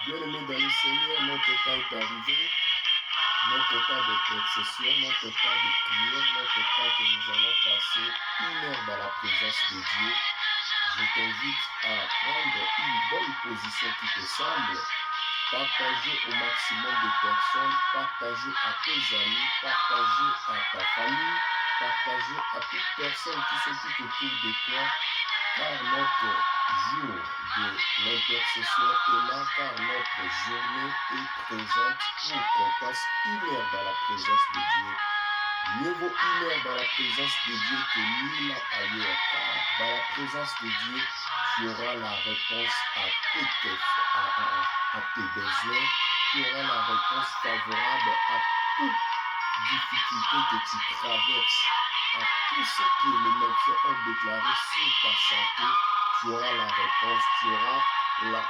Bien-aimés dans le Seigneur, notre temps est arrivé, notre temps d'intercession, notre temps de prière, notre temps que nous allons passer 1 heure dans la présence de Dieu. Je t'invite à prendre une bonne position qui te semble, partager au maximum de personnes, partager à tes amis, partager à ta famille, partager à toute personne qui se tout autour de toi, car notre jour de l'intercession est là, car notre journée est présente pour qu'on passe 1 heure dans la présence de Dieu. Mieux vaut 1 heure dans la présence de Dieu que 1000 ans ailleurs, car dans la présence de Dieu, tu auras la réponse à tes besoins, tu auras la réponse favorable à toute difficulté que tu traverses, à tout ce que les médecins ont déclaré sur ta santé. Tu auras la réponse, tu auras la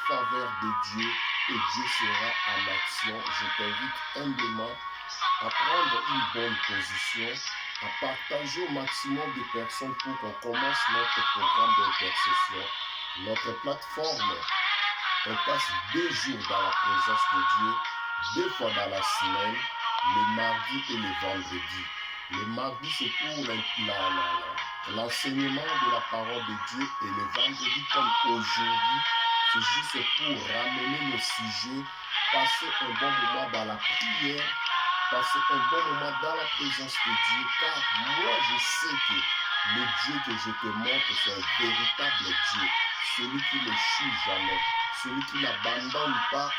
faveur de Dieu et Dieu sera en action. Je t'invite humblement à prendre une bonne position, à partager au maximum de personnes pour qu'on commence notre programme d'intercession. Notre plateforme, on passe 2 jours dans la présence de Dieu, 2 fois dans la semaine, le mardi et le vendredi. Le mardi, c'est pour l'enseignement de la parole de Dieu et le vendredi, comme aujourd'hui, c'est juste pour ramener nos sujets, passer un bon moment dans la prière, passer un bon moment dans la présence de Dieu, car moi je sais que le Dieu que je te montre, c'est un véritable Dieu, celui qui ne chie jamais, celui qui n'abandonne pas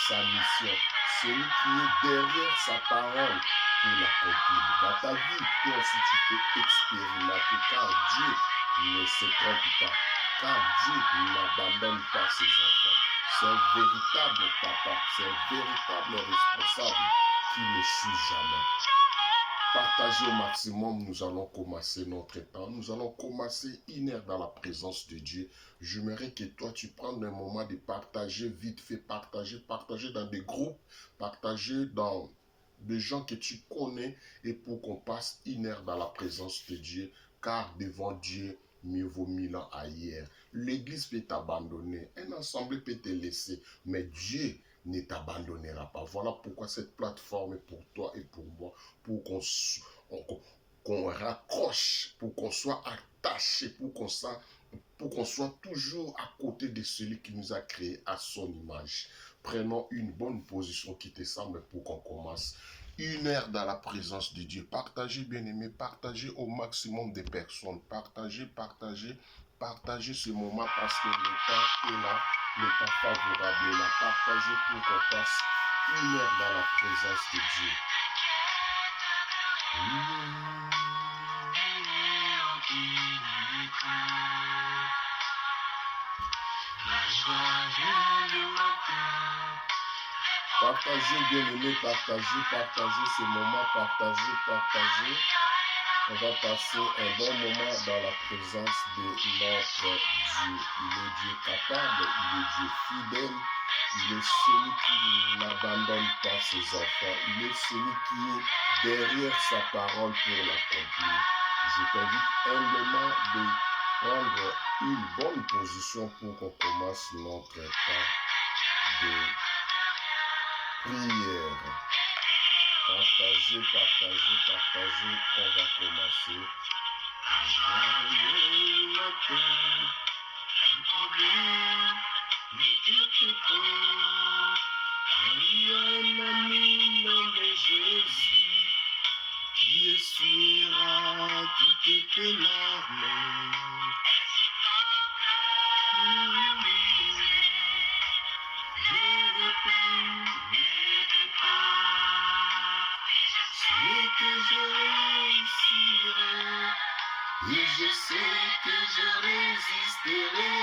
sa mission, celui qui est derrière sa parole pour l'accomplir. Dans ta vie, toi aussi tu peux expérimenter, car Dieu ne se trompe pas, car Dieu n'abandonne pas ses enfants. C'est un véritable papa, c'est un véritable responsable qui ne suit jamais. Partagez au maximum, nous allons commencer notre temps. Nous allons commencer 1 heure dans la présence de Dieu. J'aimerais que toi, tu prennes un moment de partager vite fait, partager dans des groupes, partager dans des gens que tu connais et pour qu'on passe 1 heure dans la présence de Dieu, car devant Dieu, mieux vaut 1000 ans ailleurs. L'église peut t'abandonner, un assemblée peut te laisser, mais Dieu ne t'abandonnera pas. Voilà pourquoi cette plateforme est pour toi et pour moi, pour qu'on raccroche, pour qu'on soit attaché, pour qu'on soit toujours à côté de celui qui nous a créé à son image. Prenons une bonne position qui te semble pour qu'on commence 1 heure dans la présence de Dieu. Partagez, bien-aimés, partagez au maximum de personnes. Partagez ce moment parce que le temps est là, le temps favorable est là. Partagez pour qu'on passe 1 heure dans la présence de Dieu. Partagez, bien-aimés, partagez ce moment, partagez. On va passer un bon moment dans la présence de notre Dieu. Il est Dieu capable, il est Dieu fidèle, il est celui qui n'abandonne pas ses enfants, il est celui qui est derrière sa parole pour l'accomplir. Je t'invite humblement de prendre une bonne position pour qu'on commence notre temps de prière. Partagez, partagez, partagez. On va commencer. Joyeux matin. Il y a un ami nommé Jésus qui essuiera toutes tes larmes. C'est que je réussirai et je sais que je résisterai,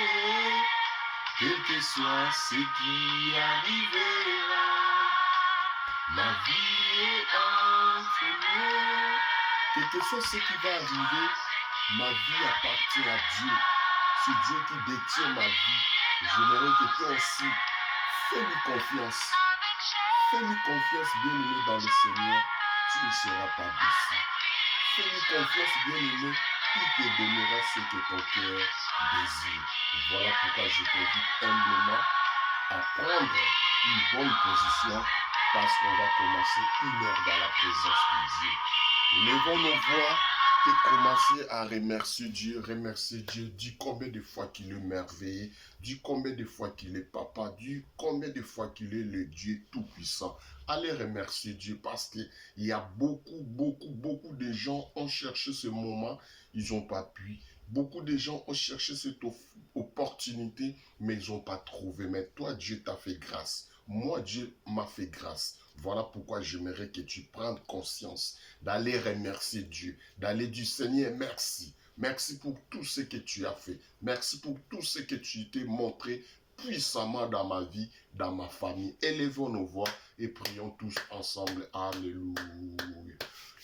quel que soit ce qui arrivera. Ma vie est entre nous. Quel que soit ce qui va arriver, ma vie appartient à Dieu. C'est Dieu qui détient ma vie. J'aimerais que toi aussi, fais-lui confiance. Fais-lui confiance, bien-aimé dans le Seigneur. Tu ne seras pas déçu. Fais-lui confiance, bien-aimé. Il te donnera ce que ton cœur désire. Voilà pourquoi je t'invite humblement à prendre une bonne position parce qu'on va commencer une heure dans la présence de Dieu. Levons nos voix et commencer à remercier Dieu. Remercier Dieu. Dis combien de fois qu'il est merveilleux. Dis combien de fois qu'il est papa. Dis combien de fois qu'il est le Dieu tout-puissant. Allez remercier Dieu parce qu'il y a beaucoup de gens ont cherché ce moment. Ils n'ont pas pu. Beaucoup de gens ont cherché cette opportunité, mais ils n'ont pas trouvé. Mais toi, Dieu t'a fait grâce. Moi, Dieu m'a fait grâce. Voilà pourquoi j'aimerais que tu prennes conscience d'aller remercier Dieu, d'aller dire Seigneur, merci. Merci pour tout ce que tu as fait. Merci pour tout ce que tu t'es montré puissamment dans ma vie, dans ma famille. Élevons nos voix et prions tous ensemble. Alléluia.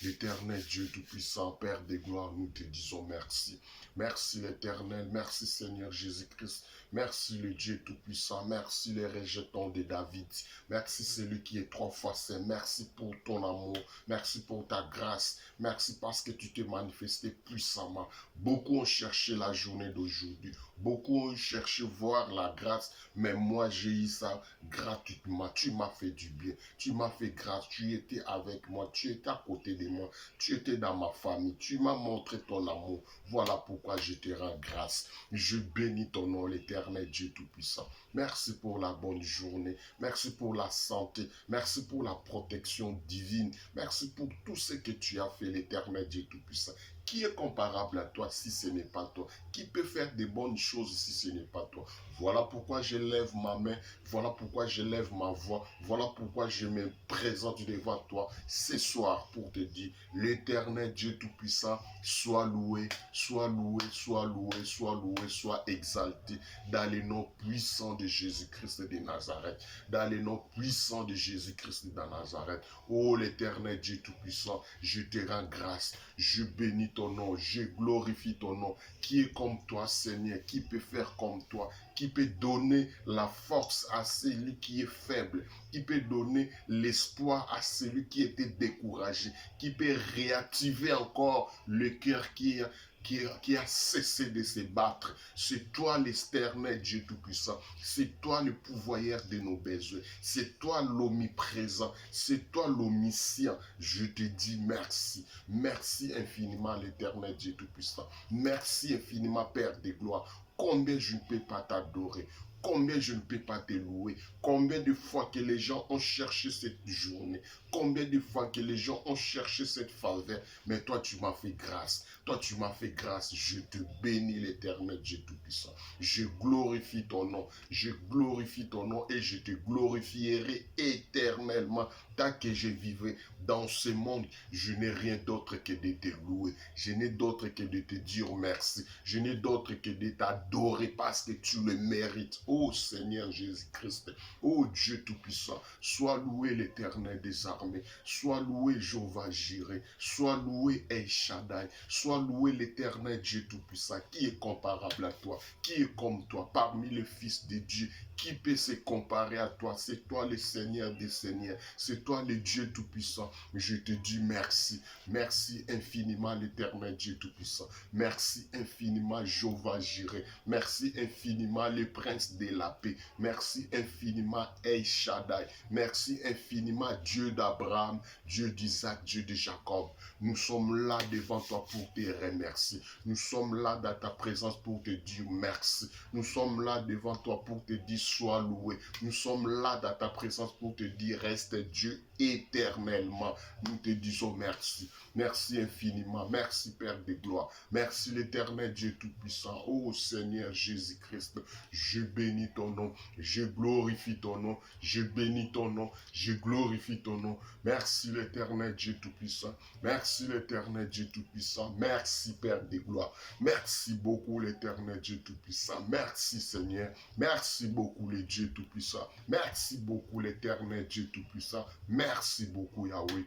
L'Éternel Dieu Tout-Puissant, Père des gloires, nous te disons merci. Merci l'Éternel, merci Seigneur Jésus-Christ. Merci le Dieu Tout-Puissant, merci le rejeton de David. Merci celui qui est trois fois saint. Merci pour ton amour, merci pour ta grâce. Merci parce que tu t'es manifesté puissamment. Beaucoup ont cherché la journée d'aujourd'hui. Beaucoup ont cherché voir la grâce, mais moi j'ai eu ça gratuitement. Tu m'as fait du bien, tu m'as fait grâce, tu étais avec moi, tu étais à côté de moi, tu étais dans ma famille, tu m'as montré ton amour. Voilà pourquoi je te rends grâce. Je bénis ton nom, l'Éternel Dieu Tout-Puissant. Merci pour la bonne journée, merci pour la santé, merci pour la protection divine, merci pour tout ce que tu as fait, l'Éternel Dieu Tout-Puissant. Qui est comparable à toi si ce n'est pas toi? Qui peut faire de bonnes choses si ce n'est pas toi? Voilà pourquoi je lève ma main, voilà pourquoi je lève ma voix, voilà pourquoi je me présente devant toi ce soir pour te dire, l'Éternel Dieu Tout-Puissant, sois loué, sois loué, sois loué, sois loué, sois exalté dans le nom puissant de Jésus-Christ de Nazareth, dans le nom puissant de Jésus-Christ de Nazareth. Oh l'Éternel Dieu Tout-Puissant, je te rends grâce, je bénis ton nom, je glorifie ton nom. Qui est comme toi, Seigneur? Qui peut faire comme toi? Qui peut donner la force à celui qui est faible? Qui peut donner l'espoir à celui qui était découragé? Qui peut réactiver encore le cœur qui a cessé de se battre? C'est toi l'Éternel Dieu Tout-Puissant. C'est toi le pouvoyeur de nos besoins. C'est toi l'omniprésent. C'est toi l'omniscient. Je te dis merci. Merci infiniment l'Éternel Dieu Tout-Puissant. Merci infiniment Père de gloire. Combien je ne peux pas t'adorer. Combien je ne peux pas te louer. Combien de fois que les gens ont cherché cette journée. Combien de fois que les gens ont cherché cette faveur. Mais toi, tu m'as fait grâce. Toi, tu m'as fait grâce. Je te bénis, l'Éternel Dieu Tout-Puissant. Je glorifie ton nom. Je glorifie ton nom et je te glorifierai éternellement. Tant que je vivrai dans ce monde, je n'ai rien d'autre que de te louer. Je n'ai d'autre que de te dire merci. Je n'ai d'autre que de t'adorer parce que tu le mérites. Oh Seigneur Jésus-Christ, oh Dieu Tout-Puissant, sois loué l'Éternel des armées, sois loué Jéhovah Jireh, sois loué El Shaddai, sois loué l'Éternel Dieu Tout-Puissant. Qui est comparable à toi? Qui est comme toi parmi les fils de Dieu? Qui peut se comparer à toi? C'est toi le Seigneur des Seigneurs. C'est toi le Dieu Tout-Puissant. Je te dis merci. Merci infiniment l'Éternel Dieu Tout-Puissant. Merci infiniment Jéhovah Jireh. Merci infiniment le Prince de la paix. Merci infiniment El Shaddai. Merci infiniment Dieu d'Abraham, Dieu d'Isaac, Dieu de Jacob. Nous sommes là devant toi pour te remercier. Nous sommes là dans ta présence pour te dire merci. Nous sommes là devant toi pour te dire sois loué. Nous sommes là dans ta présence pour te dire reste Dieu éternellement. Nous te disons merci. Merci infiniment. Merci Père de gloire. Merci l'Éternel Dieu Tout-Puissant. Ô Seigneur Jésus-Christ, je bénis ton nom. Je glorifie ton nom. Je bénis ton nom. Je glorifie ton nom. Merci l'Éternel Dieu Tout-Puissant. Merci l'Éternel Dieu Tout-Puissant. Merci Père de gloire. Merci beaucoup l'Éternel Dieu Tout-Puissant. Merci Seigneur. Merci beaucoup le Dieu Tout-Puissant. Merci beaucoup l'Éternel Dieu Tout-Puissant. Merci beaucoup Yahweh.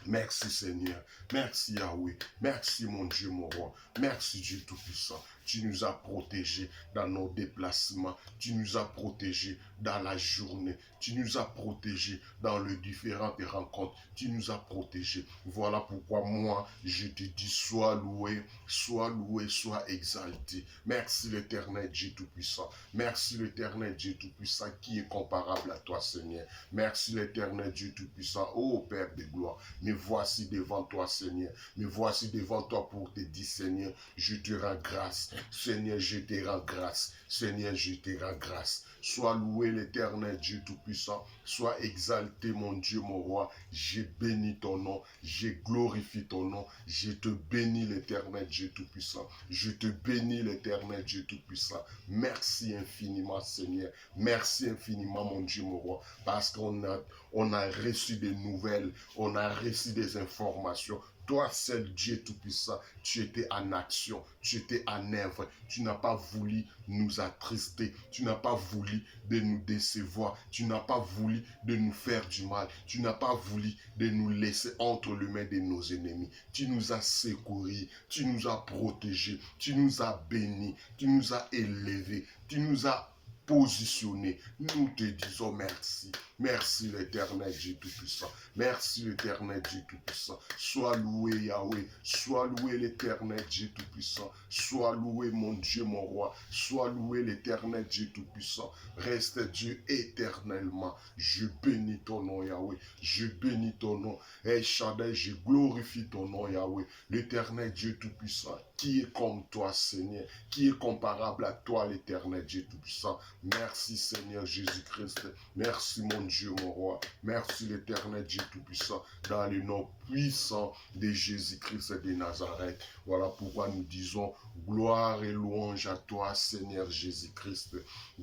Merci Seigneur, merci Yahweh, merci mon Dieu, mon roi, merci Dieu Tout-Puissant. Tu nous as protégés dans nos déplacements, tu nous as protégés dans la journée, tu nous as protégés dans les différentes rencontres, tu nous as protégés. Voilà pourquoi moi, je te dis, sois loué, sois exalté. Merci l'Éternel Dieu Tout-Puissant, merci l'Éternel Dieu Tout-Puissant qui est comparable à toi Seigneur. Merci l'Éternel Dieu Tout-Puissant, ô Père de gloire. Me voici devant toi, Seigneur. Me voici devant toi pour te dire, Seigneur, je te rends grâce. Seigneur, je te rends grâce. Seigneur, je te rends grâce. Sois loué l'Éternel Dieu Tout-Puissant. Sois exalté, mon Dieu, mon roi. Je bénis ton nom. Je glorifie ton nom. Je te bénis l'Éternel Dieu Tout-Puissant. Je te bénis l'Éternel Dieu Tout-Puissant. Merci infiniment, Seigneur. Merci infiniment, mon Dieu, mon roi. Parce qu'on a reçu des nouvelles. On a reçu des informations. Toi, seul Dieu Tout-Puissant, tu étais en action, tu étais en œuvre. Tu n'as pas voulu nous attrister. Tu n'as pas voulu de nous décevoir. Tu n'as pas voulu de nous faire du mal. Tu n'as pas voulu de nous laisser entre les mains de nos ennemis. Tu nous as secourus. Tu nous as protégés. Tu nous as bénis. Tu nous as élevés. Tu nous as positionnés. Nous te disons merci. Merci l'Éternel Dieu Tout-Puissant. Merci l'Éternel Dieu Tout-Puissant. Sois loué Yahweh. Sois loué l'Éternel Dieu Tout-Puissant. Sois loué mon Dieu, mon roi. Sois loué l'Éternel Dieu Tout-Puissant. Reste Dieu éternellement. Je bénis ton nom Yahweh. Je bénis ton nom. El Shaddai, je glorifie ton nom Yahweh. L'Éternel Dieu Tout-Puissant. Qui est comme toi Seigneur? Qui est comparable à toi l'Éternel Dieu Tout-Puissant? Merci Seigneur Jésus-Christ. Merci mon Dieu, mon roi. Merci l'Éternel Dieu Tout-Puissant. Dans le nom puissant de Jésus-Christ de Nazareth. Voilà pourquoi nous disons gloire et louange à toi, Seigneur Jésus-Christ.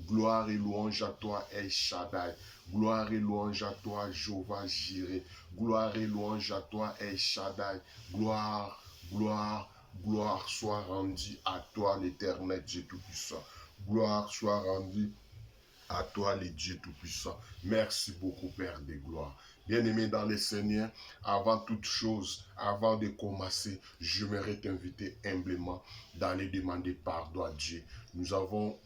Gloire et louange à toi, El Shaddai. Gloire et louange à toi, Jéhovah Jireh. Gloire et louange à toi, El Shaddai. Gloire, gloire, gloire soit rendue à toi, l'Éternel Dieu Tout-Puissant. Gloire soit rendue à toi, le Dieu Tout-Puissant. Merci beaucoup, Père de gloire. Bien-aimé dans le Seigneur, avant toute chose, avant de commencer, j'aimerais t'inviter humblement d'aller demander pardon à Dieu. Nous avons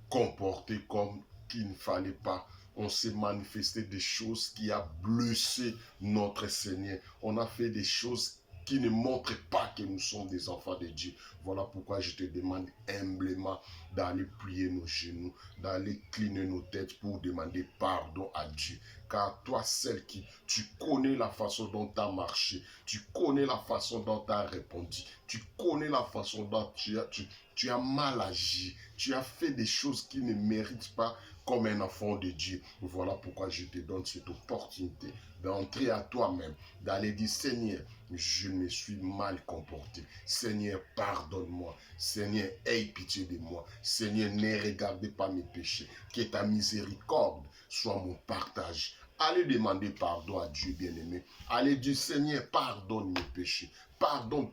comporté comme qu'il ne fallait pas. On s'est manifesté des choses qui a blessé notre Seigneur. On a fait des choses qui ne montrent pas que nous sommes des enfants de Dieu. Voilà pourquoi je te demande humblement d'aller plier nos genoux, d'aller cliner nos têtes pour demander pardon à Dieu. Car toi, celle qui, tu connais la façon dont tu as marché, tu connais la façon dont tu as répondu, tu connais la façon dont tu as mal agi, tu as fait des choses qui ne méritent pas comme un enfant de Dieu. Voilà pourquoi je te donne cette opportunité d'entrer à toi-même, d'aller dire Seigneur, je me suis mal comporté. Seigneur, pardonne-moi. Seigneur, aie pitié de moi. Seigneur, ne regardez pas mes péchés. Que ta miséricorde soit mon partage. Allez demander pardon à Dieu bien-aimé. Allez dire Seigneur, pardonne mes péchés. Pardonne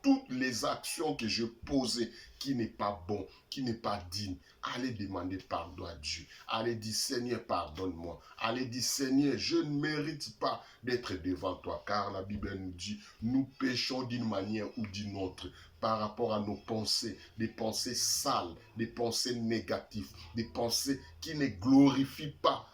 toutes les actions que je posais qui n'est pas bon, qui n'est pas digne. Allez demander pardon à Dieu. Allez dire, Seigneur, pardonne-moi. Allez dire, Seigneur, je ne mérite pas d'être devant toi. Car la Bible nous dit, nous péchons d'une manière ou d'une autre par rapport à nos pensées, des pensées sales, des pensées négatives, des pensées qui ne glorifient pas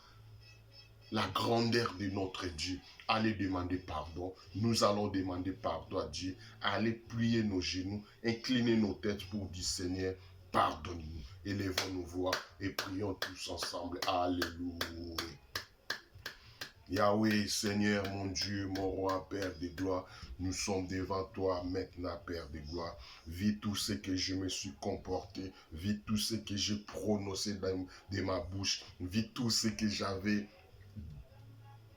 la grandeur de notre Dieu. Allez demander pardon. Nous allons demander pardon à Dieu. Allez plier nos genoux, incliner nos têtes pour dire, Seigneur, pardonne-nous. Élevons nos voix et prions tous ensemble. Alléluia. Yahweh, Seigneur, mon Dieu, mon roi, Père de gloire, nous sommes devant toi maintenant, Père de gloire. Vis tout ce que je me suis comporté, vis tout ce que j'ai prononcé de ma bouche, vis tout ce que j'avais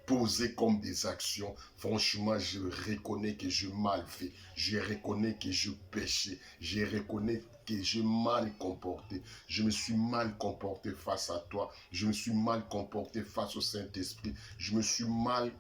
posé comme des actions. Franchement, je reconnais que je mal fait. Je reconnais que je péchais. Je reconnais que j'ai mal comporté. Je me suis mal comporté face à toi. Je me suis mal comporté face au Saint-Esprit. Je me suis mal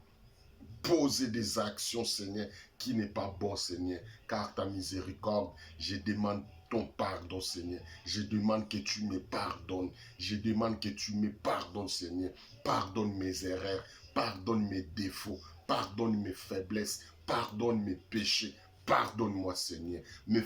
posé des actions, Seigneur, qui n'est pas bon, Seigneur. Car ta miséricorde, je demande ton pardon, Seigneur. Je demande que tu me pardonnes. Je demande que tu me pardonnes, Seigneur. Pardonne mes erreurs. Pardonne mes défauts. Pardonne mes faiblesses. Pardonne mes péchés. Pardonne-moi, Seigneur. Mes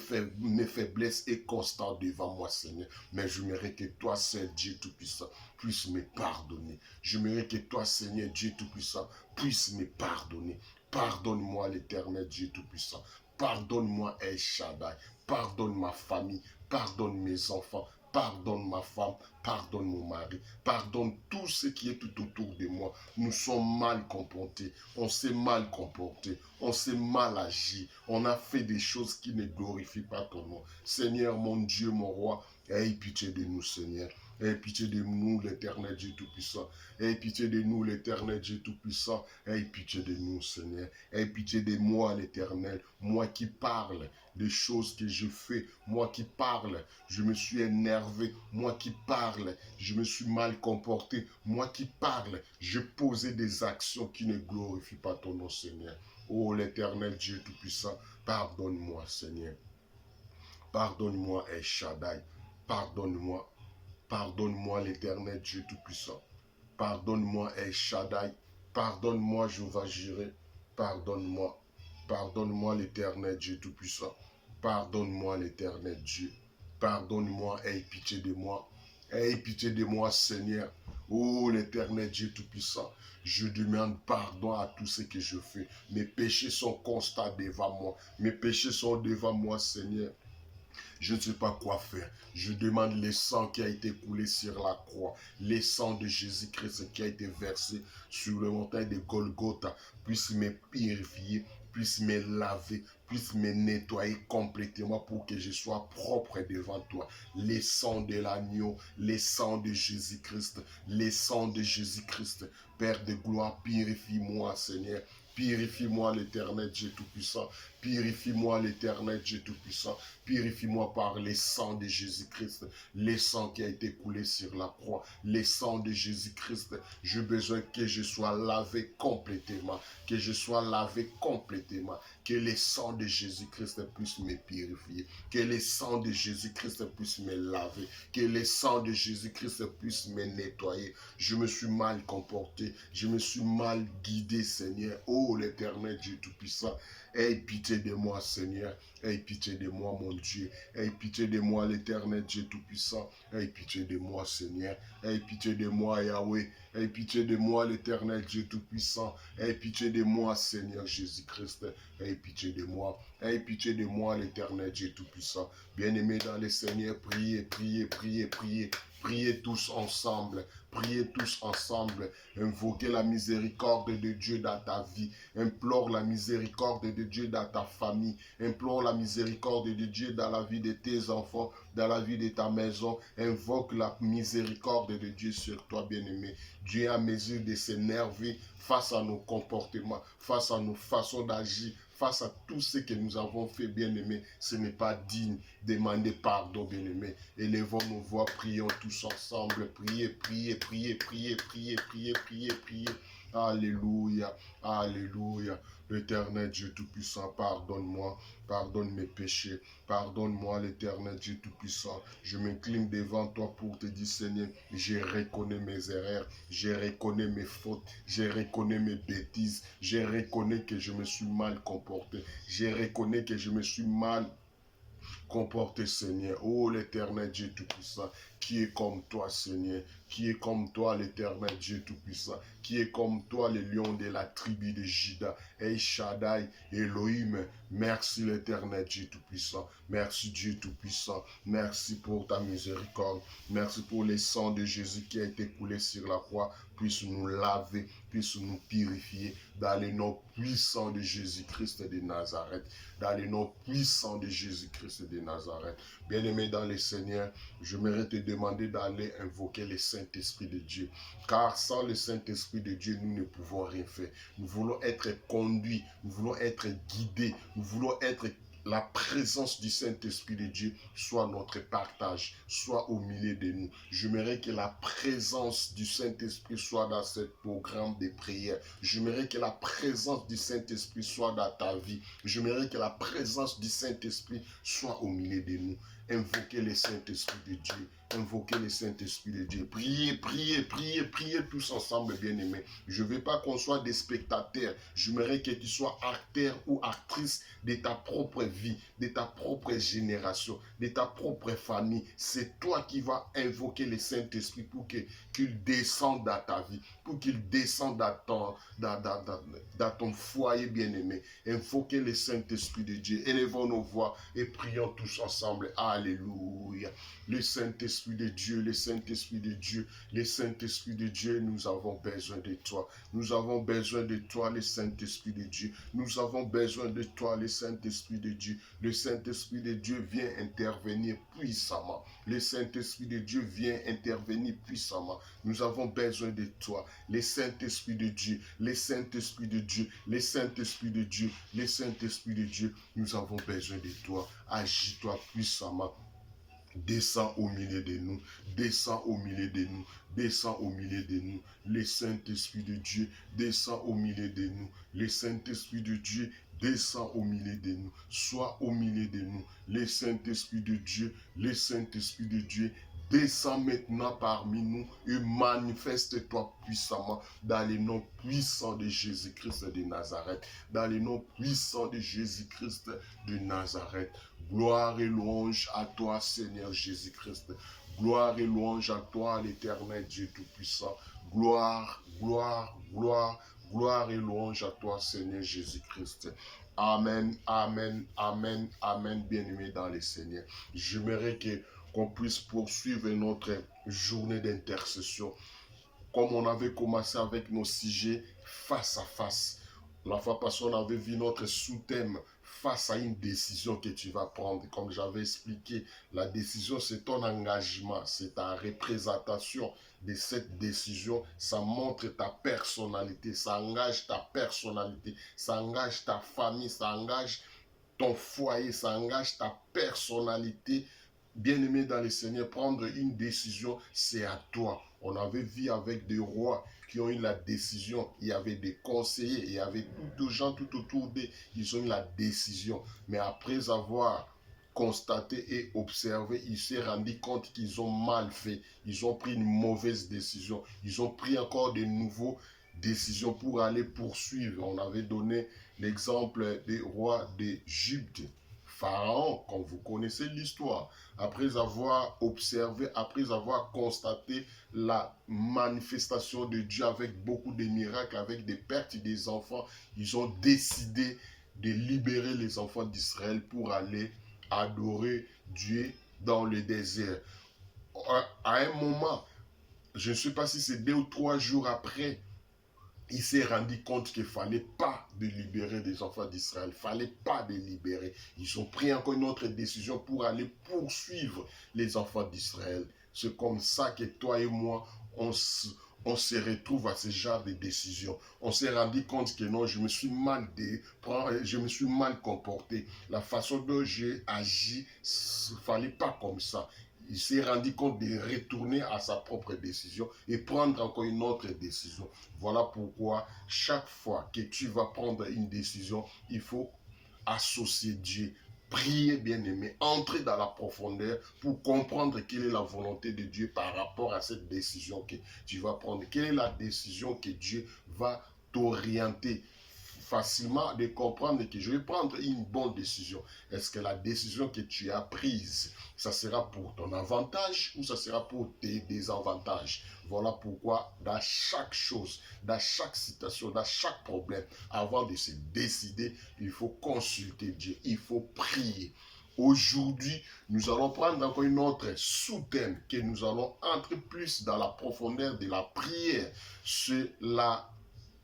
faiblesses est constante devant moi, Seigneur. Mais je j'aimerais que toi, seul Dieu Tout-Puissant, puisse me pardonner. Je J'aimerais que toi, Seigneur Dieu Tout-Puissant, puisse me pardonner. Pardonne-moi, l'Éternel Dieu Tout-Puissant. Pardonne-moi, El Shaddai. Pardonne ma famille. Pardonne mes enfants. Pardonne ma femme, pardonne mon mari, pardonne tout ce qui est tout autour de moi. Nous sommes mal comportés, on s'est mal comporté, on s'est mal agi, on a fait des choses qui ne glorifient pas ton nom. Seigneur, mon Dieu, mon roi, aie pitié de nous, Seigneur. Aie pitié de nous, l'Éternel Dieu Tout-Puissant. Aie pitié de nous, l'Éternel Dieu Tout-Puissant. Aie pitié de nous, Seigneur. Aie pitié de moi, l'Éternel. Moi qui parle des choses que je fais. Moi qui parle, je me suis énervé. Moi qui parle, je me suis mal comporté. Moi qui parle, je posais des actions qui ne glorifient pas ton nom, Seigneur. Oh, l'Éternel Dieu Tout-Puissant, pardonne-moi, Seigneur. Pardonne-moi, El Shaddai. Pardonne-moi. Pardonne-moi, l'Éternel Dieu Tout-Puissant. Pardonne-moi, El Shaddai. Pardonne-moi, Jéhovah Jireh. Pardonne-moi. Pardonne-moi, l'Éternel Dieu Tout-Puissant. Pardonne-moi, l'Éternel Dieu. Pardonne-moi, aie pitié de moi. Aie pitié de moi, Seigneur. Oh, l'Éternel Dieu Tout-Puissant. Je demande pardon à tout ce que je fais. Mes péchés sont constants devant moi. Mes péchés sont devant moi, Seigneur. Je ne sais pas quoi faire. Je demande le sang qui a été coulé sur la croix, le sang de Jésus-Christ qui a été versé sur le montagne de Golgotha, puisse me purifier, puisse me laver, puisse me nettoyer complètement pour que je sois propre devant toi. Le sang de l'agneau, le sang de Jésus-Christ, le sang de Jésus-Christ. Père de gloire, purifie-moi, Seigneur. Purifie-moi, l'Éternel Dieu Tout-Puissant. Purifie-moi, l'Éternel Dieu Tout-Puissant. Purifie-moi par le sang de Jésus-Christ, le sang qui a été coulé sur la croix, le sang de Jésus-Christ. J'ai besoin que je sois lavé complètement, que je sois lavé complètement, que le sang de Jésus-Christ puisse me purifier, que le sang de Jésus-Christ puisse me laver, que le sang de Jésus-Christ puisse me nettoyer. Je me suis mal comporté, je me suis mal guidé, Seigneur. Oh, l'Éternel Dieu Tout-Puissant, aie pitié de moi, Seigneur. Aie pitié de moi, mon Dieu. Aie pitié de moi, l'Éternel Dieu Tout-Puissant. Aie pitié de moi, Seigneur. Aie pitié de moi, Yahweh. Aie pitié de moi, l'Éternel Dieu Tout-Puissant. Aie pitié de moi, Seigneur Jésus-Christ. Aie pitié de moi. Aie pitié de moi, l'Éternel Dieu Tout-Puissant. Bien-aimés dans le Seigneur, priez, priez, priez, priez. Priez tous ensemble. Priez tous ensemble. Invoquez la miséricorde de Dieu dans ta vie. Implore la miséricorde de Dieu dans ta famille. Implore la miséricorde de Dieu dans la vie de tes enfants, dans la vie de ta maison. Invoque la miséricorde de Dieu sur toi, bien-aimé. Dieu est à mesure de s'énerver face à nos comportements, face à nos façons d'agir, face à tout ce que nous avons fait, bien-aimé. Ce n'est pas digne. Demandez pardon, bien-aimé. Élevons nos voix, prions tous ensemble. Priez, priez, priez, priez, priez, priez, priez, priez. Alléluia. Alléluia. L'Éternel Dieu Tout-Puissant, pardonne-moi, pardonne mes péchés, pardonne-moi l'Éternel Dieu Tout-Puissant. Je m'incline devant toi pour te dire, Seigneur, je reconnais mes erreurs, je reconnais mes fautes, je reconnais mes bêtises, je reconnais que je me suis mal comporté, je reconnais que je me suis mal comporté, Seigneur. Oh, l'Éternel Dieu Tout-Puissant, qui est comme toi, Seigneur, qui est comme toi, l'Éternel Dieu Tout-Puissant, qui est comme toi, le lion de la tribu de Juda, El Shaddai, Elohim. Merci, l'Éternel Dieu Tout-Puissant. Merci, Dieu Tout-Puissant. Merci pour ta miséricorde. Merci pour le sang de Jésus qui a été coulé sur la croix, puisse nous laver, puisse nous purifier dans le nom puissant de Jésus-Christ de Nazareth. Dans le nom puissant de Jésus-Christ de Nazareth. Bien-aimé dans le Seigneur, je j'aimerais te demander d'aller invoquer le Saint-Esprit de Dieu. Car sans le Saint-Esprit de Dieu, nous ne pouvons rien faire. Nous voulons être conduits, nous voulons être guidés, nous voulons être la présence du Saint-Esprit de Dieu soit notre partage, soit au milieu de nous. J'aimerais que la présence du Saint-Esprit soit dans ce programme de prière. J'aimerais que la présence du Saint-Esprit soit dans ta vie. J'aimerais que la présence du Saint-Esprit soit au milieu de nous. Invoquez le Saint-Esprit de Dieu. Invoquez le Saint-Esprit de Dieu. Priez, priez, priez, priez tous ensemble, bien-aimés. Je ne veux pas qu'on soit des spectateurs. J'aimerais que tu sois acteur ou actrice de ta propre vie, de ta propre génération, de ta propre famille. C'est toi qui vas invoquer le Saint-Esprit pour qu'il descende dans ta vie, pour qu'il descende dans ton foyer, bien-aimé. Invoquez le Saint-Esprit de Dieu. Élevons nos voix et prions tous ensemble. Alléluia. Le Saint-Esprit de Dieu, le Saint-Esprit de Dieu, le Saint-Esprit de Dieu, nous avons besoin de toi. Nous avons besoin de toi, le Saint-Esprit de Dieu. Nous avons besoin de toi, le Saint-Esprit de Dieu. Le Saint-Esprit de Dieu vient intervenir puissamment. Le Saint-Esprit de Dieu vient intervenir puissamment. Nous avons besoin de toi, le Saint-Esprit de Dieu, le Saint-Esprit de Dieu, le Saint-Esprit de Dieu, le Saint-Esprit de Dieu. Nous avons besoin de toi. Agis-toi puissamment. Descends au milieu de nous, descends au milieu de nous, descends au milieu de nous. Le Saint-Esprit de Dieu descend au milieu de nous. Le Saint-Esprit de Dieu descend au milieu de nous. Sois au milieu de nous. Le Saint-Esprit de Dieu, le Saint-Esprit de Dieu descends maintenant parmi nous et manifeste-toi puissamment dans le nom puissant de Jésus-Christ de Nazareth. Dans le nom puissant de Jésus-Christ de Nazareth. Gloire et louange à toi, Seigneur Jésus-Christ. Gloire et louange à toi, l'Éternel Dieu Tout-Puissant. Gloire, gloire, gloire, gloire et louange à toi, Seigneur Jésus-Christ. Amen, amen, amen, amen, bien-aimé dans le Seigneur. J'aimerais qu'on puisse poursuivre notre journée d'intercession. Comme on avait commencé avec nos sujets face à face. La fois passée, on avait vu notre sous-thème face à une décision que tu vas prendre. Comme j'avais expliqué, la décision, c'est ton engagement, c'est ta représentation de cette décision. Ça montre ta personnalité, ça engage ta personnalité, ça engage ta famille, ça engage ton foyer, ça engage ta personnalité. Bien-aimé dans le Seigneur, prendre une décision, c'est à toi. On avait vu avec des rois qui ont eu la décision. Il y avait des conseillers, il y avait tous les gens tout autour d'eux. Ils ont eu la décision. Mais après avoir constaté et observé, ils se sont rendus compte qu'ils ont mal fait. Ils ont pris une mauvaise décision. Ils ont pris encore de nouvelles décisions pour aller poursuivre. On avait donné l'exemple des rois d'Égypte. Pharaon, comme vous connaissez l'histoire, après avoir observé, après avoir constaté la manifestation de Dieu avec beaucoup de miracles, avec des pertes des enfants, ils ont décidé de libérer les enfants d'Israël pour aller adorer Dieu dans le désert. À un moment, je ne sais pas si c'est 2 ou 3 jours après, il s'est rendu compte qu'il ne fallait pas de libérer des enfants d'Israël. Il ne fallait pas de libérer. Ils ont pris encore une autre décision pour aller poursuivre les enfants d'Israël. C'est comme ça que toi et moi, on se retrouve à ce genre de décision. On s'est rendu compte que non, je me suis mal comporté. La façon dont j'ai agi, il ne fallait pas comme ça. il s'est rendu compte de retourner à sa propre décision et prendre encore une autre décision. Voilà pourquoi chaque fois que tu vas prendre une décision, il faut associer Dieu. Priez, bien-aimé, entrez dans la profondeur pour comprendre quelle est la volonté de Dieu par rapport à cette décision que tu vas prendre. Quelle est la décision que Dieu va t'orienter facilement de comprendre que je vais prendre une bonne décision. Est-ce que la décision que tu as prise, ça sera pour ton avantage ou ça sera pour tes désavantages? Voilà pourquoi dans chaque chose, dans chaque situation, dans chaque problème, avant de se décider, il faut consulter Dieu, il faut prier. Aujourd'hui, nous allons prendre encore une autre sous-thème que nous allons entrer plus dans la profondeur de la prière sur la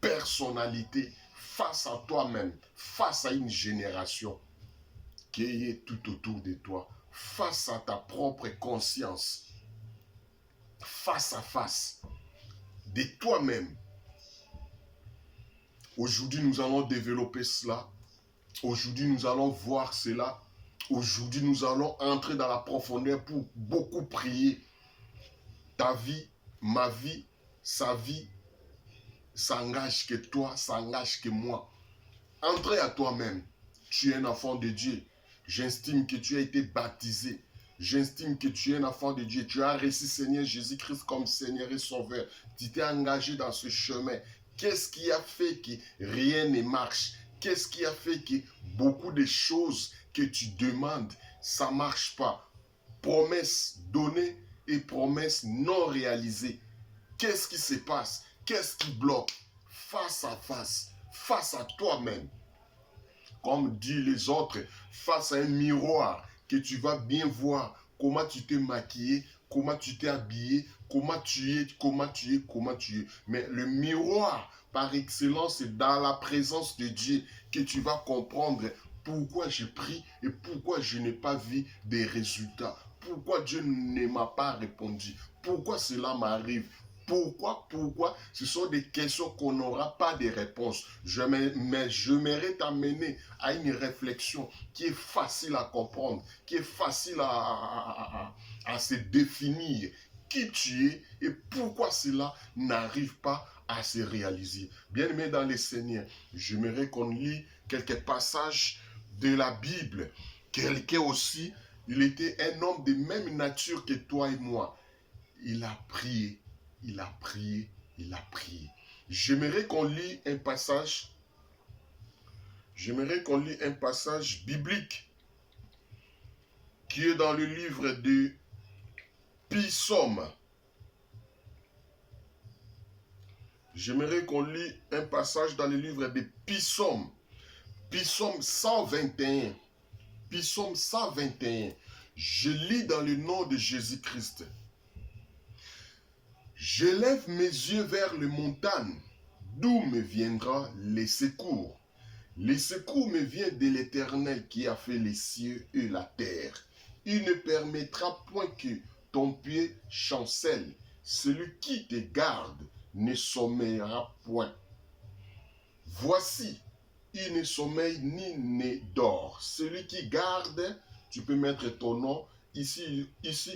personnalité face à toi-même, face à une génération qui est tout autour de toi, face à ta propre conscience, face à face de toi-même. Aujourd'hui, nous allons développer cela. Aujourd'hui, nous allons voir cela. Aujourd'hui, nous allons entrer dans la profondeur pour beaucoup prier. Ta vie, ma vie, sa vie, s'engage que toi, s'engage que moi. Entrez à toi-même. Tu es un enfant de Dieu. J'estime que tu as été baptisé. J'estime que tu es un enfant de Dieu. Tu as reçu Seigneur Jésus-Christ comme Seigneur et Sauveur. Tu t'es engagé dans ce chemin. Qu'est-ce qui a fait que rien ne marche? Qu'est-ce qui a fait que beaucoup de choses que tu demandes, ça ne marche pas? Promesses données et promesses non réalisées. Qu'est-ce qui se passe? Qu'est-ce qui bloque? Face à toi-même. Comme disent les autres, face à un miroir, que tu vas bien voir comment tu t'es maquillé, comment tu t'es habillé, comment tu es. Mais le miroir, par excellence, c'est dans la présence de Dieu que tu vas comprendre pourquoi j'ai pris et pourquoi je n'ai pas vu des résultats. Pourquoi Dieu ne m'a pas répondu. Pourquoi cela m'arrive. Pourquoi? Ce sont des questions qu'on n'aura pas de réponse. Mais j'aimerais t'amener à une réflexion qui est facile à comprendre, qui est facile à se définir. Qui tu es et pourquoi cela n'arrive pas à se réaliser. Bien-aimé dans les Seigneurs, j'aimerais qu'on lit quelques passages de la Bible. Quelqu'un aussi, il était un homme de même nature que toi et moi. Il a prié. Il a prié, il a prié. J'aimerais qu'on lit un passage. J'aimerais qu'on lit un passage biblique qui est dans le livre de Psaume. J'aimerais qu'on lit un passage dans le livre de Psaume. Psaume 121. Psaume 121. Je lis dans le nom de Jésus-Christ. Je lève mes yeux vers les montagnes, d'où me viendra les secours. Les secours me viennent de l'Éternel qui a fait les cieux et la terre. Il ne permettra point que ton pied chancelle. Celui qui te garde ne sommeillera point. Voici, il ne sommeille ni ne dort. Celui qui garde, tu peux mettre ton nom. Ici,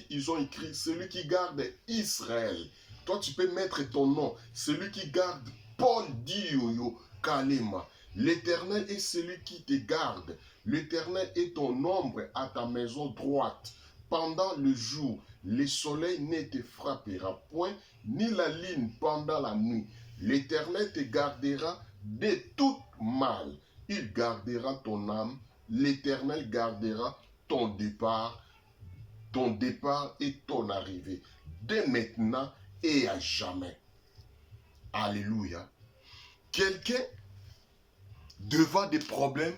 ils ont écrit celui qui garde Israël. Toi, tu peux mettre ton nom. Celui qui garde Paul Dioyo Kalema. L'Éternel est celui qui te garde. L'Éternel est ton ombre à ta maison droite. Pendant le jour, le soleil ne te frappera point, ni la lune pendant la nuit. L'Éternel te gardera de tout mal. Il gardera ton âme. L'Éternel gardera ton départ et ton arrivée. Dès maintenant et à jamais. Alléluia. Quelqu'un, devant des problèmes,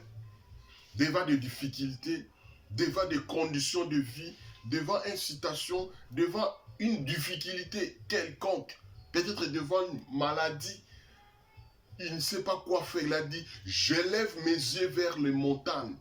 devant des difficultés, devant des conditions de vie, devant une situation, devant une difficulté quelconque, peut-être devant une maladie, il ne sait pas quoi faire. Il a dit, je lève mes yeux vers les montagnes,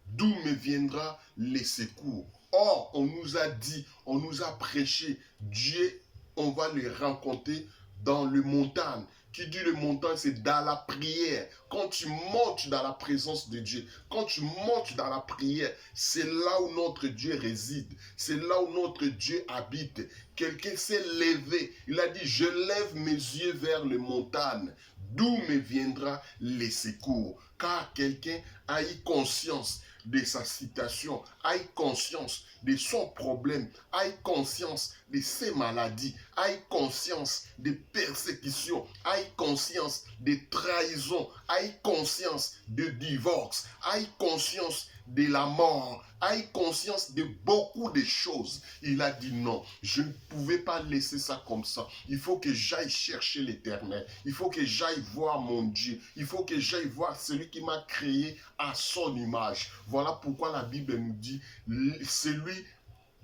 d'où me viendra les secours. Or, on nous a dit, on nous a prêché, Dieu, on va le rencontrer dans les montagnes. Qui dit les montagnes, c'est dans la prière. Quand tu montes dans la présence de Dieu, quand tu montes dans la prière, c'est là où notre Dieu réside. C'est là où notre Dieu habite. Quelqu'un s'est levé. Il a dit, je lève mes yeux vers les montagnes. D'où me viendra les secours? Car quelqu'un a eu conscience de sa situation, a eu conscience de son problème, a eu conscience de ses maladies, a eu conscience des persécutions, a eu conscience des trahisons, a eu conscience de divorce, a eu conscience de la mort, a eu conscience de beaucoup de choses. Il a dit non, je ne pouvais pas laisser ça comme ça. Il faut que j'aille chercher l'Éternel. Il faut que j'aille voir mon Dieu. Il faut que j'aille voir celui qui m'a créé à son image. Voilà pourquoi la Bible nous dit, celui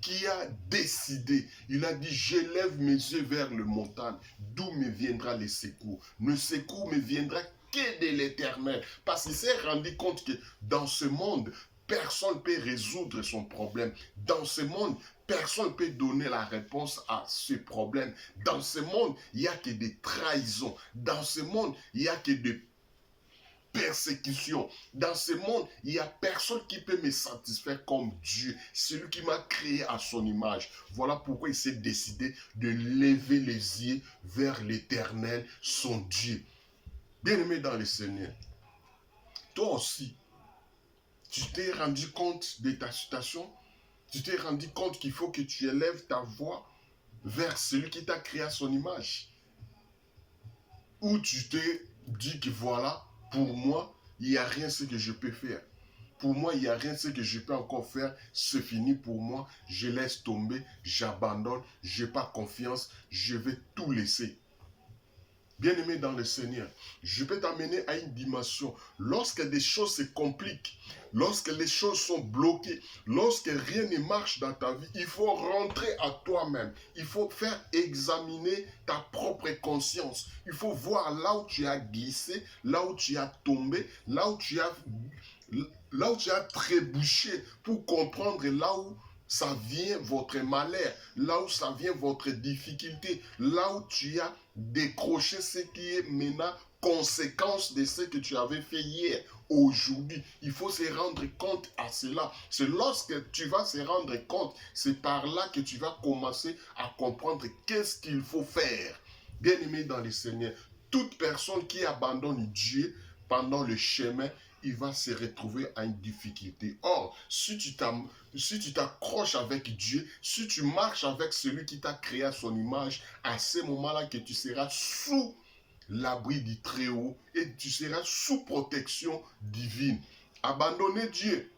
qui a décidé, il a dit, j'élève mes yeux vers le montagne, d'où me viendra le secours. Le secours me viendra que de l'Éternel. Parce qu'il s'est rendu compte que dans ce monde, personne ne peut résoudre son problème. Dans ce monde, personne ne peut donner la réponse à ce problème. Dans ce monde, il n'y a que des trahisons. Dans ce monde, il n'y a que des persécutions. Dans ce monde, il n'y a personne qui peut me satisfaire comme Dieu, celui qui m'a créé à son image. Voilà pourquoi il s'est décidé de lever les yeux vers l'Éternel, son Dieu. Bien-aimé dans le Seigneur, toi aussi, tu t'es rendu compte de ta situation? Tu t'es rendu compte qu'il faut que tu élèves ta voix vers celui qui t'a créé à son image? Ou tu t'es dit que voilà, pour moi, il n'y a rien ce que je peux faire. Pour moi, il n'y a rien ce que je peux encore faire. C'est fini pour moi. Je laisse tomber, j'abandonne, je n'ai pas confiance, je vais tout laisser. Bien-aimé dans le Seigneur, je peux t'amener à une dimension. Lorsque des choses se compliquent, lorsque les choses sont bloquées, lorsque rien ne marche dans ta vie, il faut rentrer à toi-même. Il faut faire examiner ta propre conscience. Il faut voir là où tu as glissé, là où tu as tombé, là où tu as trébuché pour comprendre là où ça vient votre malheur, là où ça vient votre difficulté, là où tu as décroché ce qui est maintenant conséquence de ce que tu avais fait hier, aujourd'hui. Il faut se rendre compte à cela. C'est lorsque tu vas se rendre compte, c'est par là que tu vas commencer à comprendre qu'est-ce qu'il faut faire. Bien-aimé dans le Seigneur, toute personne qui abandonne Dieu pendant le chemin, il va se retrouver à une difficulté. Or, si tu t'accroches avec Dieu, si tu marches avec celui qui t'a créé à son image, à ce moment-là que tu seras sous l'abri du Très-Haut et tu seras sous protection divine. Abandonner Dieu,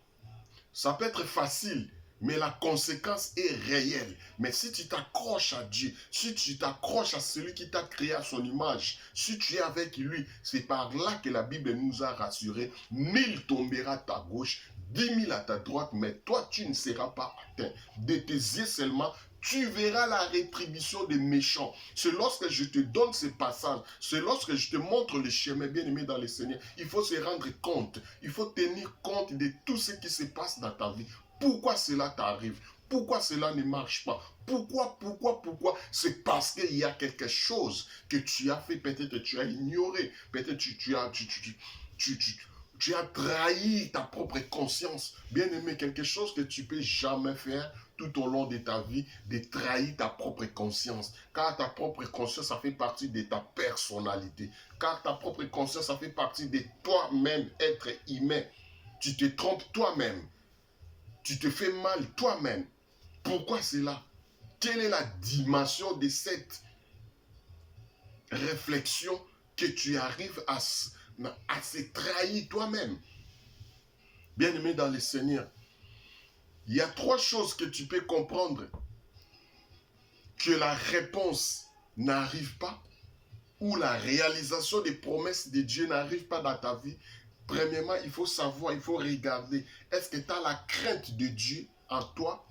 ça peut être facile, mais la conséquence est réelle. Mais si tu t'accroches à Dieu, si tu t'accroches à celui qui t'a créé à son image, si tu es avec lui, c'est par là que la Bible nous a rassurés. 1000 tombera à ta gauche, 10 000 à ta droite, mais toi tu ne seras pas atteint. De tes yeux seulement, tu verras la rétribution des méchants. C'est lorsque je te donne ce passage, c'est lorsque je te montre le chemin, bien-aimé dans le Seigneur. Il faut se rendre compte, il faut tenir compte de tout ce qui se passe dans ta vie. Pourquoi cela t'arrive? Pourquoi cela ne marche pas? Pourquoi? C'est parce qu'il y a quelque chose que tu as fait, peut-être que tu as ignoré, peut-être que tu as trahi ta propre conscience. Bien-aimé, quelque chose que tu ne peux jamais faire tout au long de ta vie, de trahir ta propre conscience. Car ta propre conscience, ça fait partie de ta personnalité. Car ta propre conscience, ça fait partie de toi-même, être humain. Tu te trompes toi-même. Tu te fais mal toi-même. Pourquoi cela? Quelle est la dimension de cette réflexion que tu arrives à se trahir toi-même? Bien-aimé dans le Seigneur, il y a 3 choses que tu peux comprendre. Que la réponse n'arrive pas, ou la réalisation des promesses de Dieu n'arrive pas dans ta vie. Premièrement, il faut savoir, il faut regarder. Est-ce que tu as la crainte de Dieu en toi?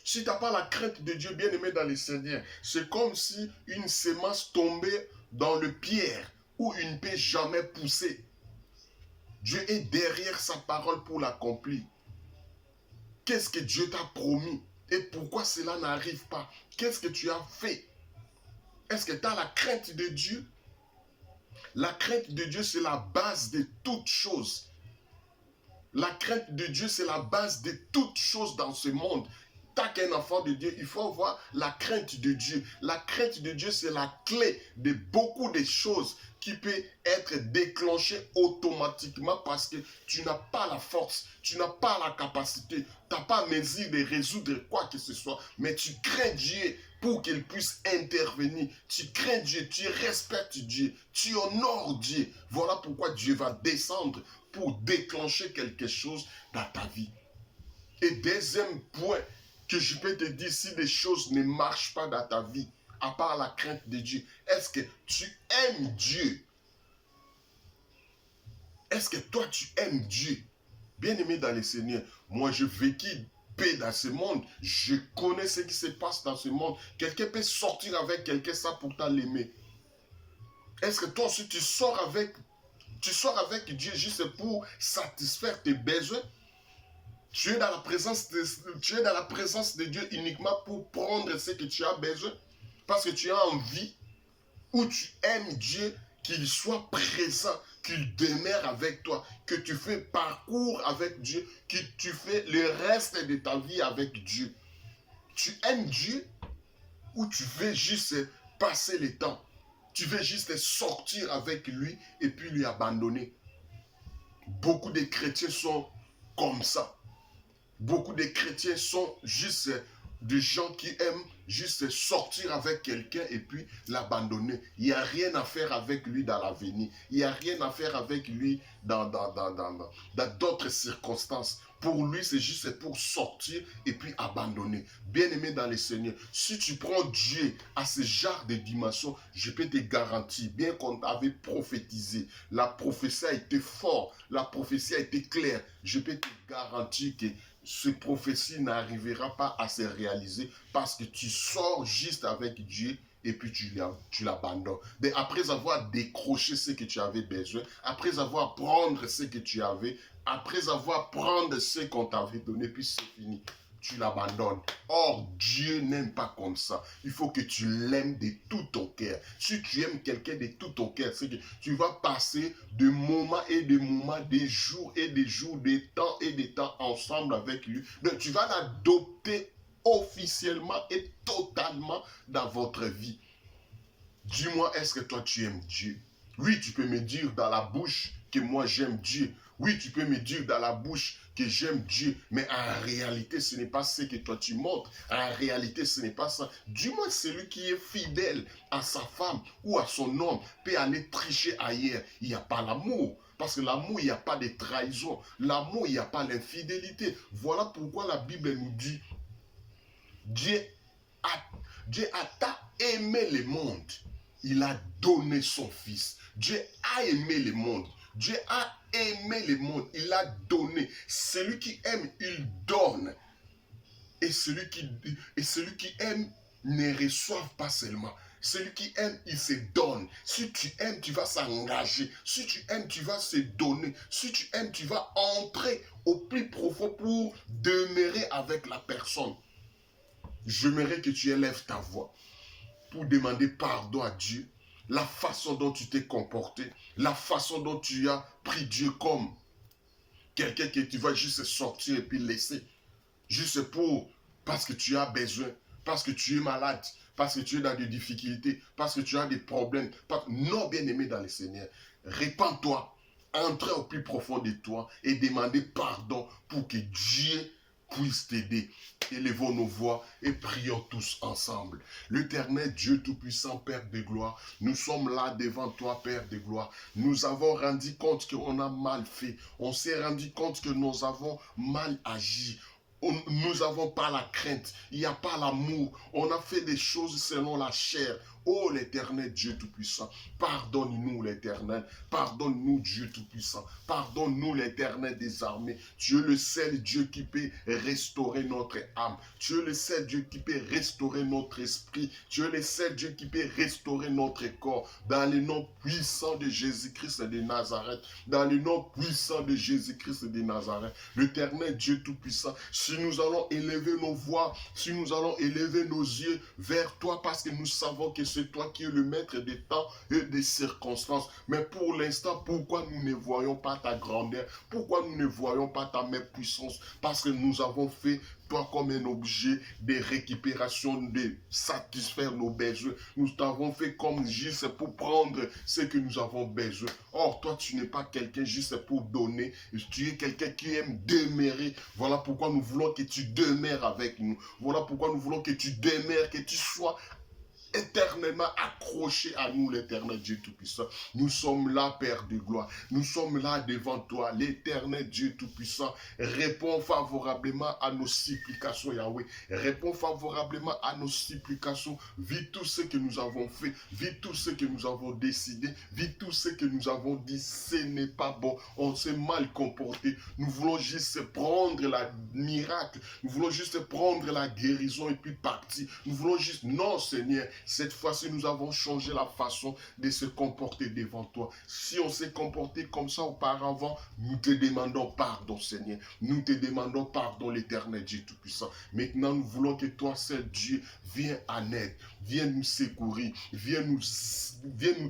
Si tu n'as pas la crainte de Dieu, bien-aimé dans le Seigneur, c'est comme si une semence tombait dans le pierre où il ne peut jamais pousser. Dieu est derrière sa parole pour l'accomplir. Qu'est-ce que Dieu t'a promis? Et pourquoi cela n'arrive pas? Qu'est-ce que tu as fait? Est-ce que tu as la crainte de Dieu? La crainte de Dieu, c'est la base de toutes choses. La crainte de Dieu, c'est la base de toutes choses dans ce monde. Tant qu'un enfant de Dieu, il faut avoir la crainte de Dieu. La crainte de Dieu, c'est la clé de beaucoup de choses qui peut être déclenchée automatiquement parce que tu n'as pas la force, tu n'as pas la capacité, tu n'as pas mesure de résoudre quoi que ce soit, mais tu crains Dieu pour qu'il puisse intervenir. Tu crains Dieu, tu respectes Dieu, tu honores Dieu. Voilà pourquoi Dieu va descendre pour déclencher quelque chose dans ta vie. Et deuxième point que je peux te dire, si les choses ne marchent pas dans ta vie, à part la crainte de Dieu, est-ce que tu aimes Dieu? Est-ce que toi tu aimes Dieu? Bien-aimé dans le Seigneur, moi je vécu paix dans ce monde, je connais ce qui se passe dans ce monde. Quelqu'un peut sortir avec quelqu'un sans pourtant l'aimer. Est-ce que toi aussi tu sors avec Dieu juste pour satisfaire tes besoins? Tu es dans la présence de Dieu uniquement pour prendre ce que tu as besoin. Parce que tu as envie ou tu aimes Dieu qu'il soit présent, qu'il demeure avec toi, que tu fais parcours avec Dieu, que tu fais le reste de ta vie avec Dieu. Tu aimes Dieu ou tu veux juste passer le temps? Tu veux juste sortir avec lui et puis lui abandonner? Beaucoup de chrétiens sont comme ça. Beaucoup de chrétiens sont juste des gens qui aiment juste sortir avec quelqu'un et puis l'abandonner. Il n'y a rien à faire avec lui dans l'avenir. Il n'y a rien à faire avec lui dans d'autres circonstances. Pour lui, c'est juste pour sortir et puis abandonner. Bien-aimé dans le Seigneur, si tu prends Dieu à ce genre de dimension, je peux te garantir, bien qu'on t'avait prophétisé, la prophétie a été forte, la prophétie a été claire, je peux te garantir que cette prophétie n'arrivera pas à se réaliser parce que tu sors juste avec Dieu et puis tu l'abandonnes. Après avoir décroché ce que tu avais besoin, après avoir prendre ce que tu avais, après avoir prendre ce qu'on t'avait donné, puis c'est fini. Tu l'abandonnes. Or, Dieu n'aime pas comme ça. Il faut que tu l'aimes de tout ton cœur. Si tu aimes quelqu'un de tout ton cœur, c'est que tu vas passer de moments et de moments, des jours et des jours, des temps et des temps ensemble avec lui. Donc, tu vas l'adopter officiellement et totalement dans votre vie. Dis-moi, est-ce que toi tu aimes Dieu? Oui, tu peux me dire dans la bouche que moi j'aime Dieu. Oui, tu peux me dire dans la bouche que j'aime Dieu. Mais en réalité, ce n'est pas ce que toi tu montres. En réalité, ce n'est pas ça. Dis-moi, celui qui est fidèle à sa femme ou à son homme peut aller tricher ailleurs. Il n'y a pas l'amour. Parce que l'amour, il n'y a pas de trahison. L'amour, il n'y a pas l'infidélité. Voilà pourquoi la Bible nous dit, Dieu a tant aimé le monde. Il a donné son fils. Dieu a aimé le monde. Dieu a aimé le monde. Il a donné. Celui qui aime, il donne. Et celui qui aime ne reçoit pas seulement. Celui qui aime, il se donne. Si tu aimes, tu vas s'engager. Si tu aimes, tu vas se donner. Si tu aimes, tu vas entrer au plus profond pour demeurer avec la personne. J'aimerais que tu élèves ta voix pour demander pardon à Dieu, la façon dont tu t'es comporté, la façon dont tu as pris Dieu comme quelqu'un que tu vas juste sortir et puis laisser, juste parce que tu as besoin, parce que tu es malade, parce que tu es dans des difficultés, parce que tu as des problèmes. Non, bien-aimé dans le Seigneur, répands-toi, entre au plus profond de toi et demandez pardon pour que Dieu puisse t'aider. Élevons nos voix et prions tous ensemble. L'Éternel Dieu Tout-Puissant, Père de gloire, nous sommes là devant toi, Père de gloire. Nous avons rendu compte qu'on a mal fait. On s'est rendu compte que nous avons mal agi. Nous n'avons pas la crainte, il n'y a pas l'amour. On a fait des choses selon la chair. Oh l'Éternel Dieu Tout-Puissant, pardonne-nous l'Éternel, pardonne-nous Dieu Tout-Puissant, pardonne-nous l'Éternel des armées. Tu es le seul Dieu qui peut restaurer notre âme. Tu es le seul Dieu qui peut restaurer notre esprit. Tu es le seul Dieu qui peut restaurer notre corps. Dans le nom puissant de Jésus-Christ de Nazareth, dans le nom puissant de Jésus-Christ de Nazareth, l'Éternel Dieu Tout-Puissant, si nous allons élever nos voix, si nous allons élever nos yeux vers toi, parce que nous savons que ce c'est toi qui es le maître des temps et des circonstances. Mais pour l'instant, pourquoi nous ne voyons pas ta grandeur? Pourquoi nous ne voyons pas ta main puissance? Parce que nous avons fait toi comme un objet de récupération, de satisfaire nos besoins. Nous t'avons fait comme juste pour prendre ce que nous avons besoin. Or, toi, tu n'es pas quelqu'un juste pour donner. Tu es quelqu'un qui aime demeurer. Voilà pourquoi nous voulons que tu demeures avec nous. Voilà pourquoi nous voulons que tu demeures, que tu sois éternellement accroché à nous, l'éternel Dieu Tout-Puissant. Nous sommes là, Père de gloire. Nous sommes là devant toi, l'éternel Dieu Tout-Puissant. Réponds favorablement à nos supplications, Yahweh. Réponds favorablement à nos supplications. Vis tout ce que nous avons fait. Vis tout ce que nous avons décidé. Vis tout ce que nous avons dit. Ce n'est pas bon. On s'est mal comporté. Nous voulons juste prendre la miracle. Nous voulons juste prendre la guérison et puis partir. Nous voulons juste... Non, Seigneur. Cette fois-ci, nous avons changé la façon de se comporter devant toi. Si on s'est comporté comme ça auparavant, nous te demandons pardon, Seigneur. Nous te demandons pardon, l'éternel Dieu Tout-Puissant. Maintenant, nous voulons que toi, seul Dieu, viens en aide, viens nous secourir, viens nous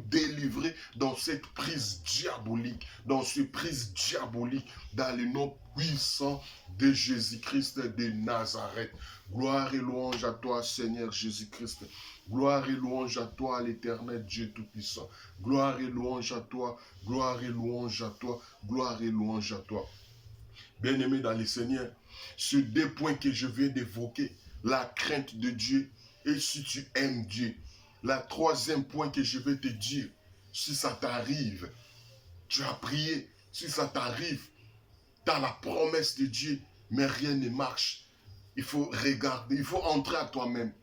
délivrer dans cette prise diabolique, dans cette prise diabolique, dans le nom puissant de Jésus-Christ de Nazareth. Gloire et louange à toi, Seigneur Jésus-Christ. Gloire et louange à toi, l'éternel Dieu Tout-Puissant. Gloire et louange à toi, gloire et louange à toi, gloire et louange à toi. Bien-aimé dans le Seigneur, sur deux points que je viens d'évoquer, la crainte de Dieu et si tu aimes Dieu. La troisième point que je vais te dire, si ça t'arrive, tu as prié, si ça t'arrive, tu as la promesse de Dieu, mais rien ne marche. Il faut regarder, il faut entrer à toi-même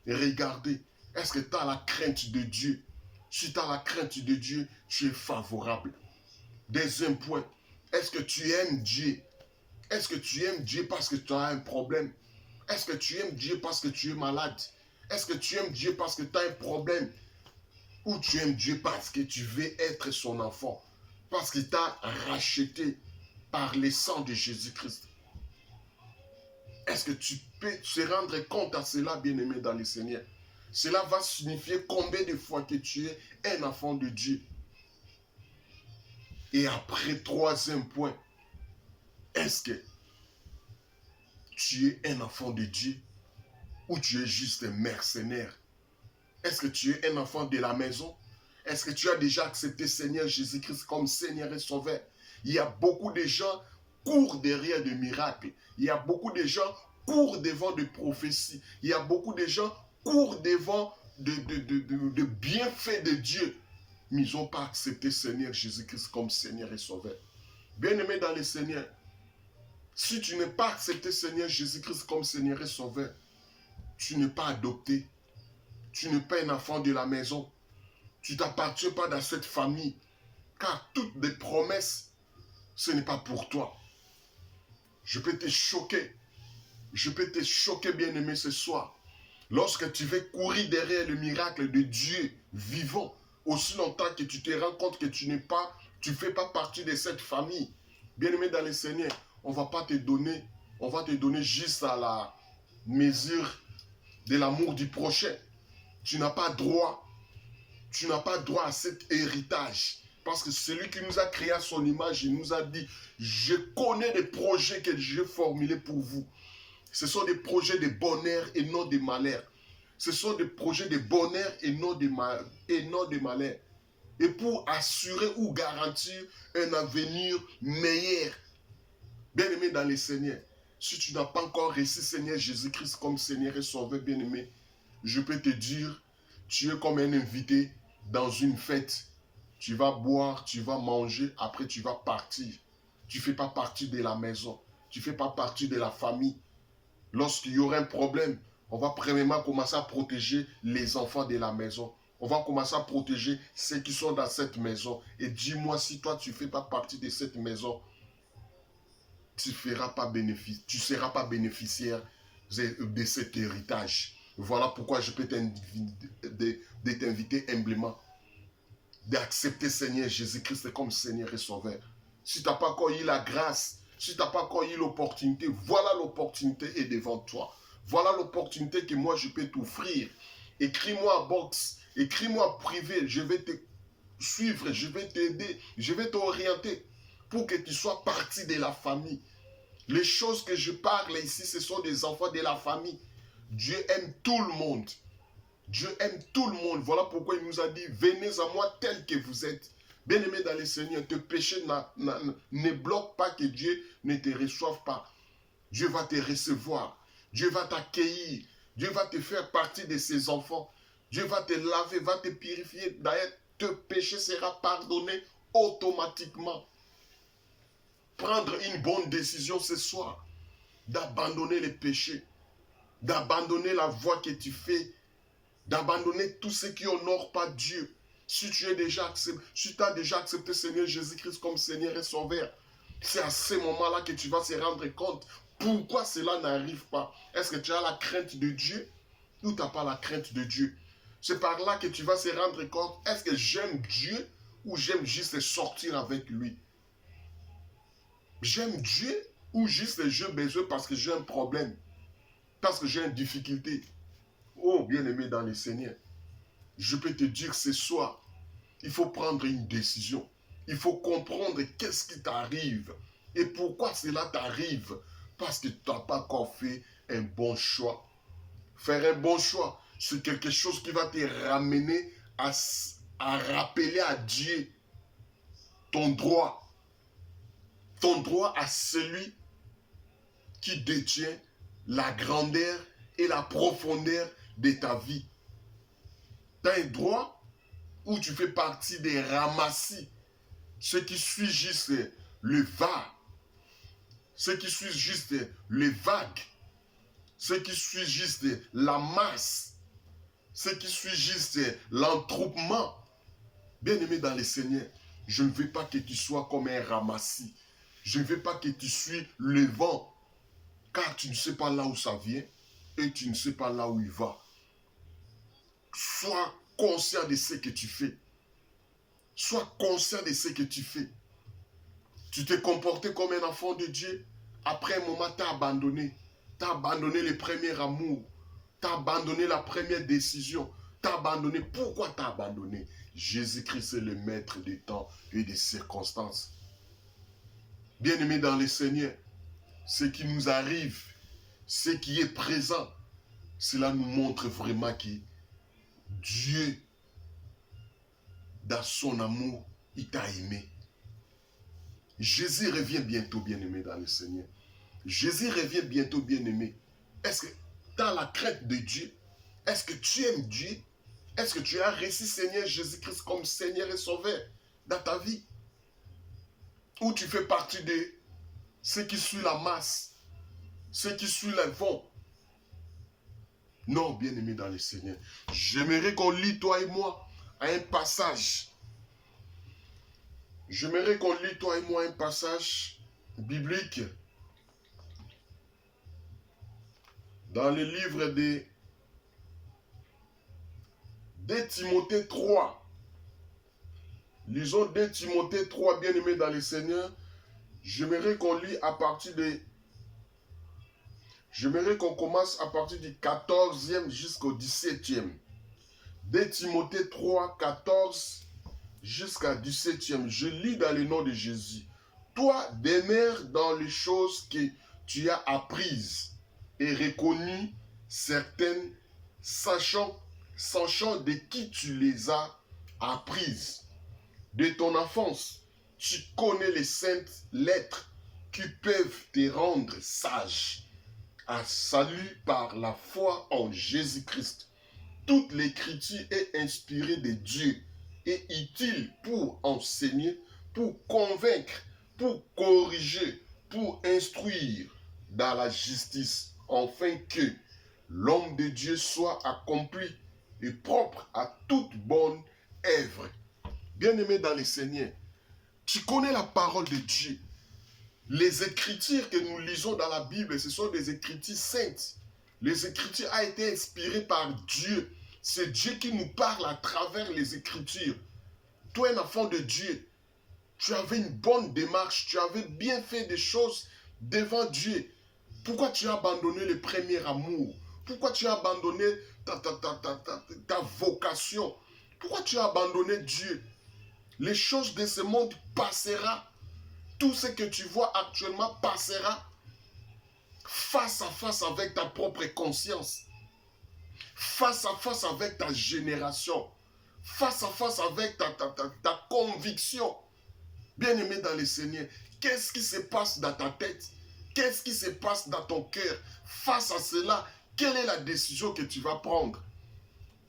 et regarder. Est-ce que tu as la crainte de Dieu? Si tu as la crainte de Dieu, tu es favorable. Deuxième point, est-ce que tu aimes Dieu? Est-ce que tu aimes Dieu parce que tu as un problème? Est-ce que tu aimes Dieu parce que tu es malade? Est-ce que tu aimes Dieu parce que tu as un problème? Ou tu aimes Dieu parce que tu veux être son enfant? Parce qu'il t'a racheté par le sang de Jésus-Christ. Est-ce que tu peux te rendre compte à cela, bien-aimé dans le Seigneur? Cela va signifier combien de fois que tu es un enfant de Dieu. Et après, troisième point, est-ce que tu es un enfant de Dieu ou tu es juste un mercenaire? Est-ce que tu es un enfant de la maison? Est-ce que tu as déjà accepté Seigneur Jésus-Christ comme Seigneur et Sauveur? Il y a beaucoup de gens qui courent derrière des miracles. Il y a beaucoup de gens qui courent devant des prophéties. Il y a beaucoup de gens qui courent devant de bienfaits de Dieu. Mais ils n'ont pas accepté Seigneur Jésus-Christ comme Seigneur et Sauveur. Bien-aimé dans le Seigneur, si tu n'as pas accepté Seigneur Jésus-Christ comme Seigneur et Sauveur, tu n'es pas adopté. Tu n'es pas un enfant de la maison. Tu n'appartiens pas dans cette famille. Car toutes les promesses, ce n'est pas pour toi. Je peux te choquer. Je peux te choquer, bien-aimé, ce soir. Lorsque tu veux courir derrière le miracle de Dieu vivant, aussi longtemps que tu te rends compte que tu ne fais pas partie de cette famille. Bien-aimé dans le Seigneur, on va te donner juste à la mesure de l'amour du prochain. Tu n'as pas droit. Tu n'as pas droit à cet héritage. Parce que celui qui nous a créé à son image, il nous a dit, je connais les projets que j'ai formulés pour vous. Ce sont des projets de bonheur et non de malheur. Ce sont des projets de bonheur et non de malheur. Et pour assurer ou garantir un avenir meilleur. Bien-aimé dans le Seigneur, si tu n'as pas encore reçu Seigneur Jésus-Christ comme Seigneur et Sauveur, bien-aimé, je peux te dire, tu es comme un invité dans une fête. Tu vas boire, tu vas manger, après tu vas partir. Tu ne fais pas partie de la maison. Tu ne fais pas partie de la famille. Lorsqu'il y aura un problème, on va premièrement commencer à protéger les enfants de la maison. On va commencer à protéger ceux qui sont dans cette maison. Et dis-moi, si toi tu ne fais pas partie de cette maison, tu ne seras pas bénéficiaire de cet héritage. Voilà pourquoi je peux t'inviter humblement d'accepter Seigneur Jésus-Christ comme Seigneur et Sauveur. Si tu n'as pas encore eu la grâce, si tu n'as pas encore eu l'opportunité, voilà l'opportunité est devant toi. Voilà l'opportunité que moi je peux t'offrir. Écris-moi en box Écris-moi privé, je vais te suivre, je vais t'aider, je vais t'orienter pour que tu sois partie de la famille. Les choses que je parle ici, ce sont des enfants de la famille. Dieu aime tout le monde. Dieu aime tout le monde. Voilà pourquoi il nous a dit, venez à moi tel que vous êtes. Bien-aimé dans le Seigneur, tes péchés ne bloquent pas que Dieu ne te reçoive pas. Dieu va te recevoir. Dieu va t'accueillir. Dieu va te faire partie de ses enfants. Dieu va te laver, va te purifier. D'ailleurs, tes péchés seront pardonnés automatiquement. Prendre une bonne décision ce soir, d'abandonner les péchés, d'abandonner la voie que tu fais, d'abandonner tout ce qui honore pas Dieu. Si tu as déjà accepté Seigneur Jésus-Christ comme Seigneur et Sauveur, c'est à ce moment-là que tu vas te rendre compte pourquoi cela n'arrive pas. Est-ce que tu as la crainte de Dieu ou tu n'as pas la crainte de Dieu? C'est par là que tu vas te rendre compte, est-ce que j'aime Dieu ou j'aime juste sortir avec lui? J'aime Dieu ou juste j'ai besoin parce que j'ai un problème, parce que j'ai une difficulté. Oh, bien-aimé dans le Seigneur, je peux te dire ce soir, il faut prendre une décision. Il faut comprendre qu'est-ce qui t'arrive et pourquoi cela t'arrive. Parce que tu n'as pas encore fait un bon choix. Faire un bon choix, c'est quelque chose qui va te ramener à rappeler à Dieu ton droit. Ton droit à celui qui détient la grandeur et la profondeur de ta vie. Tu as un droit où tu fais partie des ramassis, ceux qui suivent juste le va, ceux qui suivent juste les vagues, ceux qui suivent juste la masse, ceux qui suivent juste l'entroupement. Bien-aimé dans le Seigneur, je ne veux pas que tu sois comme un ramassis. Je ne veux pas que tu suives le vent, car tu ne sais pas là où ça vient et tu ne sais pas là où il va. Sois conscient de ce que tu fais. Sois conscient de ce que tu fais. Tu t'es comporté comme un enfant de Dieu. Après un moment, tu as abandonné. Tu as abandonné le premier amour. Tu as abandonné la première décision. Tu as abandonné. Pourquoi tu as abandonné? Jésus-Christ est le maître des temps et des circonstances. Bien-aimés dans le Seigneur, ce qui nous arrive, ce qui est présent, cela nous montre vraiment que Dieu, dans son amour, il t'a aimé. Jésus revient bientôt, bien-aimé dans le Seigneur. Jésus revient bientôt, bien-aimé. Est-ce que tu as la crainte de Dieu? Est-ce que tu aimes Dieu? Est-ce que tu as reçu Seigneur Jésus-Christ comme Seigneur et Sauveur dans ta vie? Ou tu fais partie de ceux qui suivent la masse, ceux qui suivent le vent? Non, bien-aimé dans le Seigneur. J'aimerais qu'on lit, toi et moi, un passage. J'aimerais qu'on lit, toi et moi, un passage biblique dans le livre de Timothée 3. Lisons 2 Timothée 3, bien-aimé dans le Seigneur. J'aimerais qu'on lit à partir de... J'aimerais qu'on commence à partir du 14e jusqu'au 17e. 2 Timothée 3, 14 jusqu'à 17e. Je lis dans le nom de Jésus. Toi, demeure dans les choses que tu as apprises et reconnues, certaines, sachant de qui tu les as apprises. De ton enfance, tu connais les saintes lettres qui peuvent te rendre sage. À salut par la foi en Jésus-Christ. Toute l'écriture est inspirée de Dieu et utile pour enseigner, pour convaincre, pour corriger, pour instruire dans la justice, afin que l'homme de Dieu soit accompli et propre à toute bonne œuvre. Bien-aimé dans le Seigneur, tu connais la parole de Dieu. Les écritures que nous lisons dans la Bible, ce sont des écritures saintes. Les écritures ont été inspirées par Dieu. C'est Dieu qui nous parle à travers les écritures. Toi, un enfant de Dieu, tu avais une bonne démarche, tu avais bien fait des choses devant Dieu. Pourquoi tu as abandonné le premier amour? Pourquoi tu as abandonné ta vocation? Pourquoi tu as abandonné Dieu? Les choses de ce monde passeront. Tout ce que tu vois actuellement passera. Face à face avec ta propre conscience. Face à face avec ta génération. Face à face avec ta conviction. Bien-aimé dans le Seigneur, qu'est-ce qui se passe dans ta tête? Qu'est-ce qui se passe dans ton cœur? Face à cela, quelle est la décision que tu vas prendre?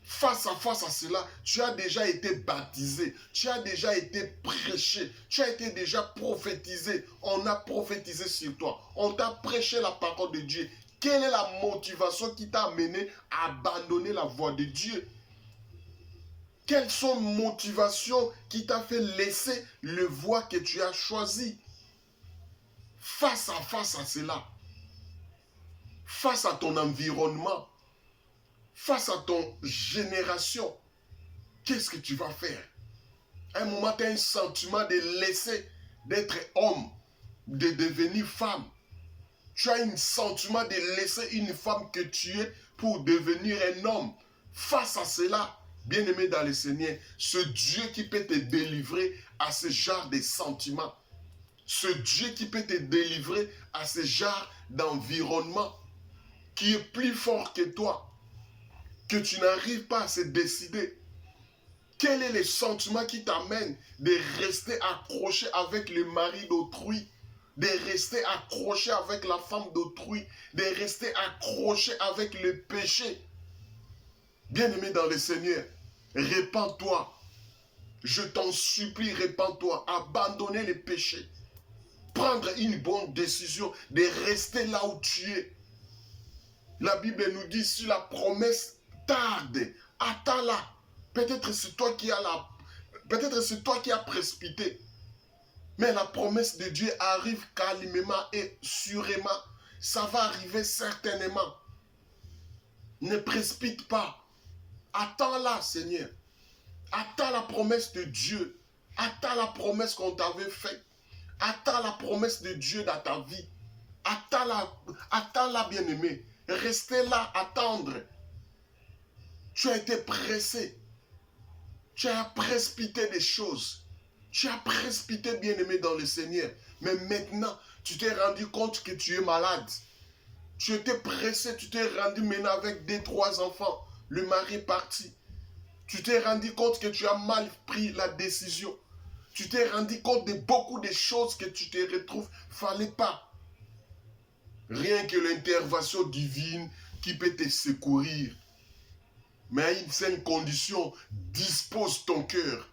Face à cela, tu as déjà été baptisé, tu as déjà été prêché, tu as été déjà prophétisé. On a prophétisé sur toi, on t'a prêché la parole de Dieu. Quelle est la motivation qui t'a amené à abandonner la voie de Dieu? Quelles sont les motivations qui t'a fait laisser le voie que tu as choisi? Face à cela, face à ton environnement, face à ton génération, qu'est-ce que tu vas faire? À un moment, tu as un sentiment de laisser, d'être homme, de devenir femme. Tu as un sentiment de laisser une femme que tu es pour devenir un homme. Face à cela, bien-aimé dans le Seigneur, ce Dieu qui peut te délivrer à ce genre de sentiments, ce Dieu qui peut te délivrer à ce genre d'environnement, qui est plus fort que toi, que tu n'arrives pas à se décider. Quel est le sentiment qui t'amène de rester accroché avec le mari d'autrui, de rester accroché avec la femme d'autrui, de rester accroché avec le péché? Bien-aimé dans le Seigneur, répands-toi. Je t'en supplie, répands-toi. Abandonnez le péché. Prendre une bonne décision de rester là où tu es. La Bible nous dit, si la promesse tarde, attends-la. Peut-être c'est toi qui as précipité. Mais la promesse de Dieu arrive calmement et sûrement. Ça va arriver certainement. Ne précipite pas. Attends-la, Seigneur. Attends la promesse de Dieu. Attends la promesse qu'on t'avait faite. Attends la promesse de Dieu dans ta vie. Attends-la, bien-aimé. Restez là, attendre. Tu as été pressé. Tu as précipité des choses. Tu as précipité, bien-aimé, dans le Seigneur. Mais maintenant, tu t'es rendu compte que tu es malade. Tu étais pressé, tu t'es rendu maintenant avec 2-3 enfants. Le mari est parti. Tu t'es rendu compte que tu as mal pris la décision. Tu t'es rendu compte de beaucoup de choses que tu te retrouves. Fallait pas. Rien que l'intervention divine qui peut te secourir. Mais à une certaine condition, dispose ton cœur.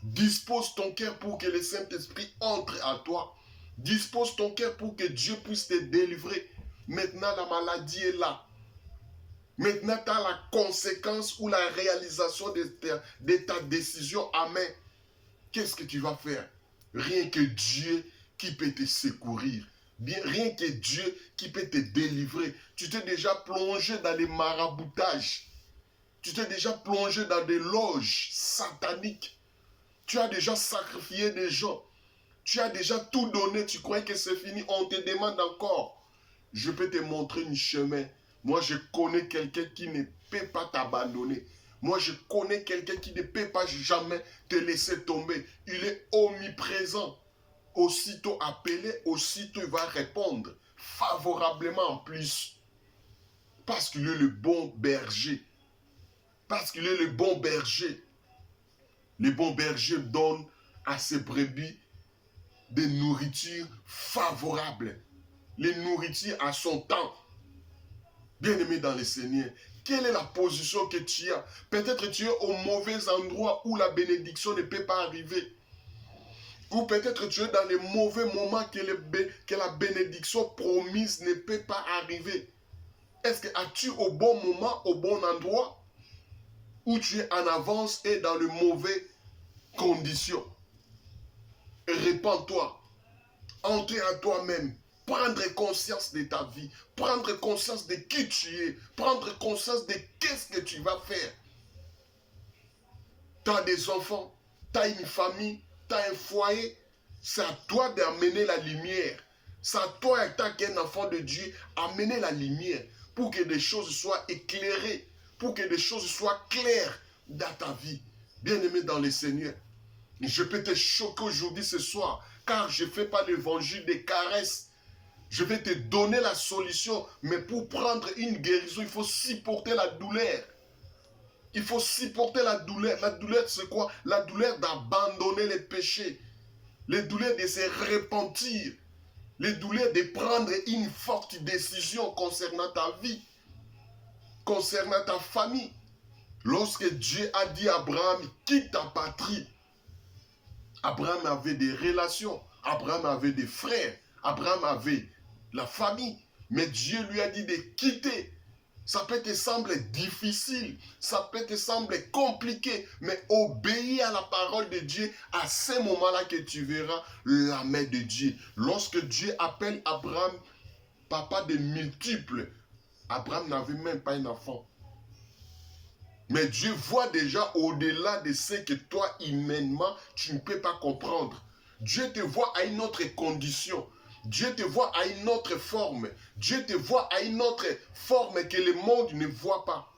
Dispose ton cœur pour que le Saint-Esprit entre à toi. Dispose ton cœur pour que Dieu puisse te délivrer. Maintenant, la maladie est là. Maintenant, tu as la conséquence ou la réalisation de ta décision. Amen. Qu'est-ce que tu vas faire? Rien que Dieu qui peut te secourir. Rien que Dieu qui peut te délivrer. Tu t'es déjà plongé dans les maraboutages. Tu t'es déjà plongé dans des loges sataniques. Tu as déjà sacrifié des gens. Tu as déjà tout donné. Tu crois que c'est fini. On te demande encore. Je peux te montrer un chemin. Moi, je connais quelqu'un qui ne peut pas t'abandonner. Moi, je connais quelqu'un qui ne peut pas jamais te laisser tomber. Il est omniprésent. Aussitôt appelé, aussitôt il va répondre. Favorablement en plus. Parce qu'il est le bon berger. Parce qu'il est le bon berger. Le bon berger donne à ses brebis des nourritures favorables. Les nourritures à son temps. Bien-aimé dans le Seigneur, quelle est la position que tu as? Peut-être tu es au mauvais endroit où la bénédiction ne peut pas arriver. Ou peut-être tu es dans les mauvais moments que la bénédiction promise ne peut pas arriver. Est-ce que as-tu au bon moment, au bon endroit? Ou tu es en avance et dans les mauvaises conditions? Répands-toi. Entre à toi-même. Prendre conscience de ta vie. Prendre conscience de qui tu es. Prendre conscience de qu'est-ce que tu vas faire. Tu as des enfants. Tu as une famille. Tu as un foyer. C'est à toi d'amener la lumière. C'est à toi, en tant qu'un enfant de Dieu, amener la lumière pour que des choses soient éclairées. Pour que des choses soient claires dans ta vie. Bien-aimé dans le Seigneur, je peux te choquer aujourd'hui, ce soir, car je ne fais pas l'évangile des caresses. Je vais te donner la solution, mais pour prendre une guérison, il faut supporter la douleur. Il faut supporter la douleur. La douleur, c'est quoi? La douleur d'abandonner les péchés. Les douleurs de se repentir. Les douleurs de prendre une forte décision concernant ta vie, concernant ta famille. Lorsque Dieu a dit à Abraham, quitte ta patrie, Abraham avait des relations, Abraham avait des frères, Abraham avait la famille. Mais Dieu lui a dit de quitter. Ça peut te sembler difficile, ça peut te sembler compliqué, mais obéis à la parole de Dieu à ce moment-là que tu verras la main de Dieu. Lorsque Dieu appelle Abraham, papa de multiples, Abraham n'avait même pas un enfant. Mais Dieu voit déjà au-delà de ce que toi, humainement, tu ne peux pas comprendre. Dieu te voit à une autre condition. Dieu te voit à une autre forme. Dieu te voit à une autre forme que le monde ne voit pas.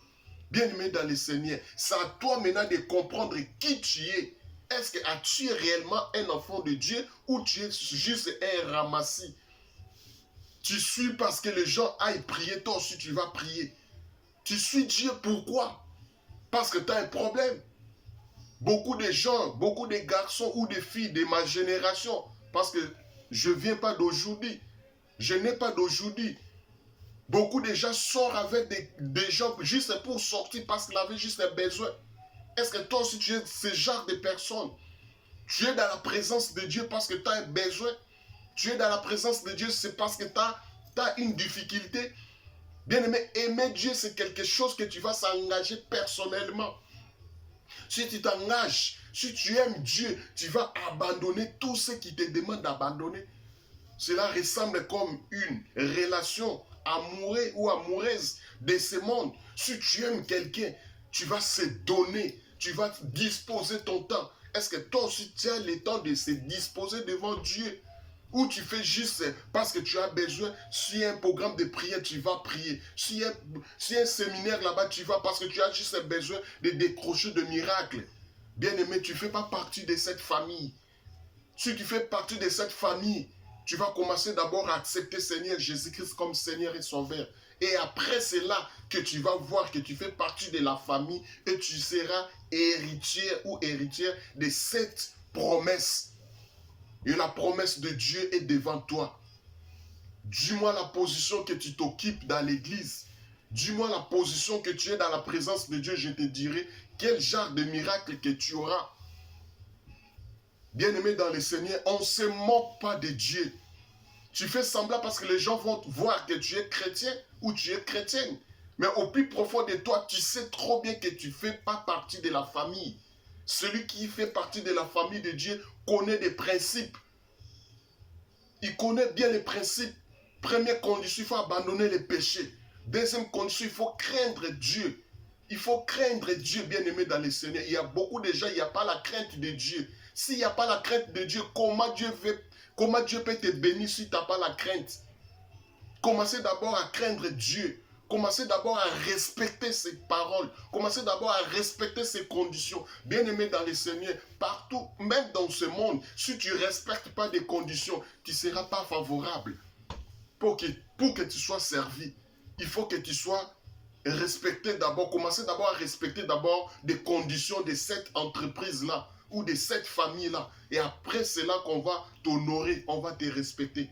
Bien-aimé dans le Seigneur, c'est à toi maintenant de comprendre qui tu es. Est-ce que as-tu réellement un enfant de Dieu ou tu es juste un ramassis? Tu suis parce que les gens aillent prier, toi aussi tu vas prier. Tu suis Dieu pourquoi? Parce que tu as un problème. Beaucoup de gens, beaucoup de garçons ou de filles de ma génération, parce que je ne viens pas d'aujourd'hui, je n'ai pas d'aujourd'hui. Beaucoup de gens sortent avec des gens juste pour sortir parce qu'ils avaient juste un besoin. Est-ce que toi aussi tu es ce genre de personne? Tu es dans la présence de Dieu parce que tu as un besoin. Tu es dans la présence de Dieu, c'est parce que tu as une difficulté. Bien-aimé, aimer Dieu, c'est quelque chose que tu vas s'engager personnellement. Si tu t'engages, si tu aimes Dieu, tu vas abandonner tout ce qui te demande d'abandonner. Cela ressemble comme une relation amoureuse ou amoureuse de ce monde. Si tu aimes quelqu'un, tu vas se donner, tu vas disposer ton temps. Est-ce que toi aussi tu as le temps de se disposer devant Dieu? Ou tu fais juste parce que tu as besoin, s'il y a un programme de prière, tu vas prier. S'il y a un séminaire là-bas, tu vas parce que tu as juste besoin de décrocher de miracles. Bien-aimé, tu ne fais pas partie de cette famille. Si tu fais partie de cette famille, tu vas commencer d'abord à accepter Seigneur Jésus-Christ comme Seigneur et Sauveur. Et après cela, que tu vas voir que tu fais partie de la famille et tu seras héritier ou héritière de cette promesse. Et la promesse de Dieu est devant toi. Dis-moi la position que tu t'occupes dans l'église. Dis-moi la position que tu es dans la présence de Dieu. Je te dirai quel genre de miracle que tu auras. Bien-aimé dans le Seigneur, on ne se moque pas de Dieu. Tu fais semblant parce que les gens vont voir que tu es chrétien ou tu es chrétienne. Mais au plus profond de toi, tu sais trop bien que tu ne fais pas partie de la famille. Celui qui fait partie de la famille de Dieu connaît des principes. Il connaît bien les principes. Première condition, il faut abandonner les péchés. Deuxième condition, il faut craindre Dieu. Il faut craindre Dieu, bien-aimé dans le Seigneur. Il y a beaucoup de gens, il n'y a pas la crainte de Dieu. S'il n'y a pas la crainte de Dieu, comment Dieu peut te bénir si tu n'as pas la crainte? Commencez d'abord à craindre Dieu. Commencez d'abord à respecter ses paroles. Commencez d'abord à respecter ses conditions. Bien-aimé dans le Seigneur, partout, même dans ce monde, si tu ne respectes pas des conditions, tu ne seras pas favorable. Pour que tu sois servi, il faut que tu sois respecté d'abord. Commencez d'abord à respecter d'abord des conditions de cette entreprise-là ou de cette famille-là. Et après, c'est là qu'on va t'honorer, on va te respecter.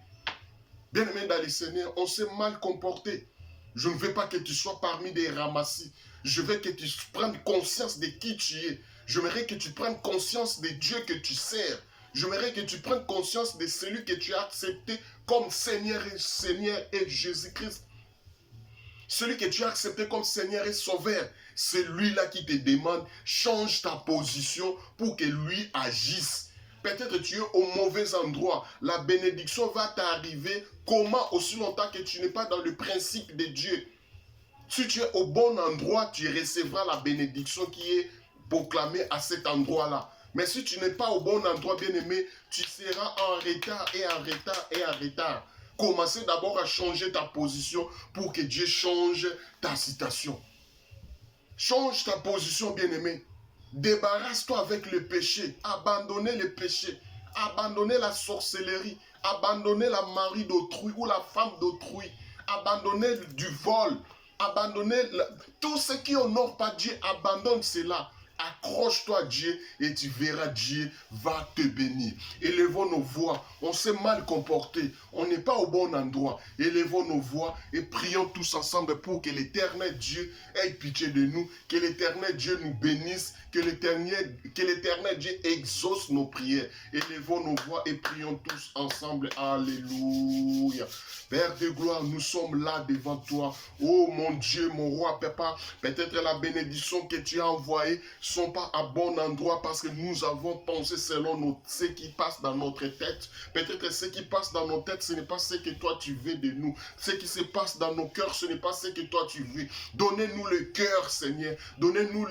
Bien-aimé dans le Seigneur, on s'est mal comporté. Je ne veux pas que tu sois parmi des ramassis. Je veux que tu prennes conscience de qui tu es. J'aimerais que tu prennes conscience de Dieu que tu sers. J'aimerais que tu prennes conscience de celui que tu as accepté comme Seigneur et Jésus-Christ. Celui que tu as accepté comme Seigneur et Sauveur, c'est lui-là qui te demande, change ta position pour que lui agisse. Peut-être que tu es au mauvais endroit. La bénédiction va t'arriver. Comment aussi longtemps que tu n'es pas dans le principe de Dieu? Si tu es au bon endroit, tu recevras la bénédiction qui est proclamée à cet endroit-là. Mais si tu n'es pas au bon endroit, bien-aimé, tu seras en retard et en retard et en retard. Commencez d'abord à changer ta position pour que Dieu change ta situation. Change ta position, bien-aimé. Débarrasse-toi avec le péché. Abandonnez le péché. Abandonnez la sorcellerie. Abandonnez la mari d'autrui ou la femme d'autrui. Abandonnez du vol. Abandonnez tout ce qui honore pas Dieu. Abandonne cela. Accroche-toi à Dieu et tu verras Dieu va te bénir. Élevons nos voix. On s'est mal comporté. On n'est pas au bon endroit. Élevons nos voix et prions tous ensemble pour que l'Éternel Dieu ait pitié de nous. Que l'Éternel Dieu nous bénisse. Que l'Éternel Dieu exauce nos prières. Élevons nos voix et prions tous ensemble. Alléluia. Père de gloire, nous sommes là devant toi. Oh mon Dieu, mon roi, papa, peut-être la bénédiction que tu as envoyée ne sont pas à bon endroit parce que nous avons pensé selon ce qui passe dans notre tête. Peut-être ce qui passe dans nos têtes, ce n'est pas ce que toi tu veux de nous. Ce qui se passe dans nos cœurs, ce n'est pas ce que toi tu veux. Donnez-nous le cœur, Seigneur. Donnez-nous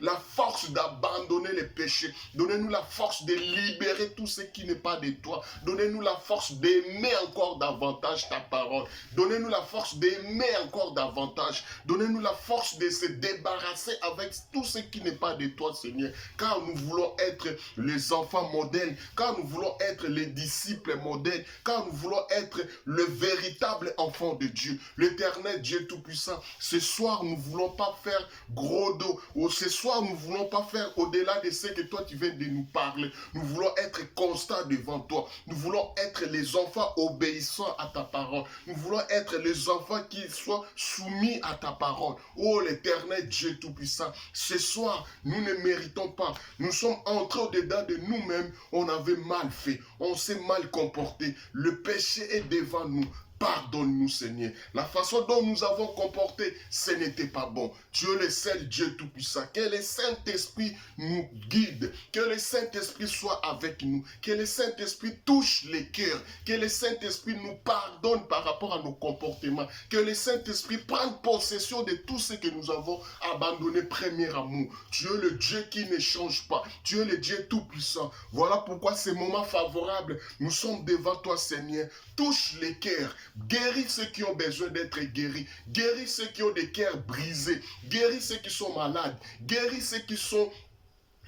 la force d'abandonner les péchés. Donnez-nous la force de libérer tout ce qui n'est pas de toi. Donnez-nous la force d'aimer encore davantage ta parole. Donnez-nous la force d'aimer encore davantage. Donnez-nous la force de se débarrasser avec tout ce qui n'est pas de toi, Seigneur. Car nous voulons être les enfants modèles. Car nous voulons être les disciples modèles. Car nous voulons être le véritable enfant de Dieu. L'Éternel Dieu Tout-Puissant. Ce soir, nous ne voulons pas faire gros dos. Ce soir, nous ne voulons pas faire au-delà de ce que toi tu viens de nous parler. Nous voulons être constants devant toi. Nous voulons être les enfants obéissants à ta parole. Nous voulons être les enfants qui soient soumis à ta parole. Oh l'Éternel Dieu Tout-Puissant, ce soir, nous ne méritons pas. Nous sommes entrés au-dedans de nous-mêmes. On avait mal fait. On s'est mal comporté. Le péché est devant nous. Pardonne-nous, Seigneur. La façon dont nous avons comporté, ce n'était pas bon. Tu es le seul Dieu Tout-Puissant. Que le Saint-Esprit nous guide. Que le Saint-Esprit soit avec nous. Que le Saint-Esprit touche les cœurs. Que le Saint-Esprit nous pardonne par rapport à nos comportements. Que le Saint-Esprit prenne possession de tout ce que nous avons abandonné, premier amour. Tu es le Dieu qui ne change pas. Tu es le Dieu Tout-Puissant. Voilà pourquoi ces moments favorables, nous sommes devant toi, Seigneur. Touche les cœurs. Guéris ceux qui ont besoin d'être guéris. Guéris ceux qui ont des cœurs brisés. Guéris ceux qui sont malades. Guéris ceux qui sont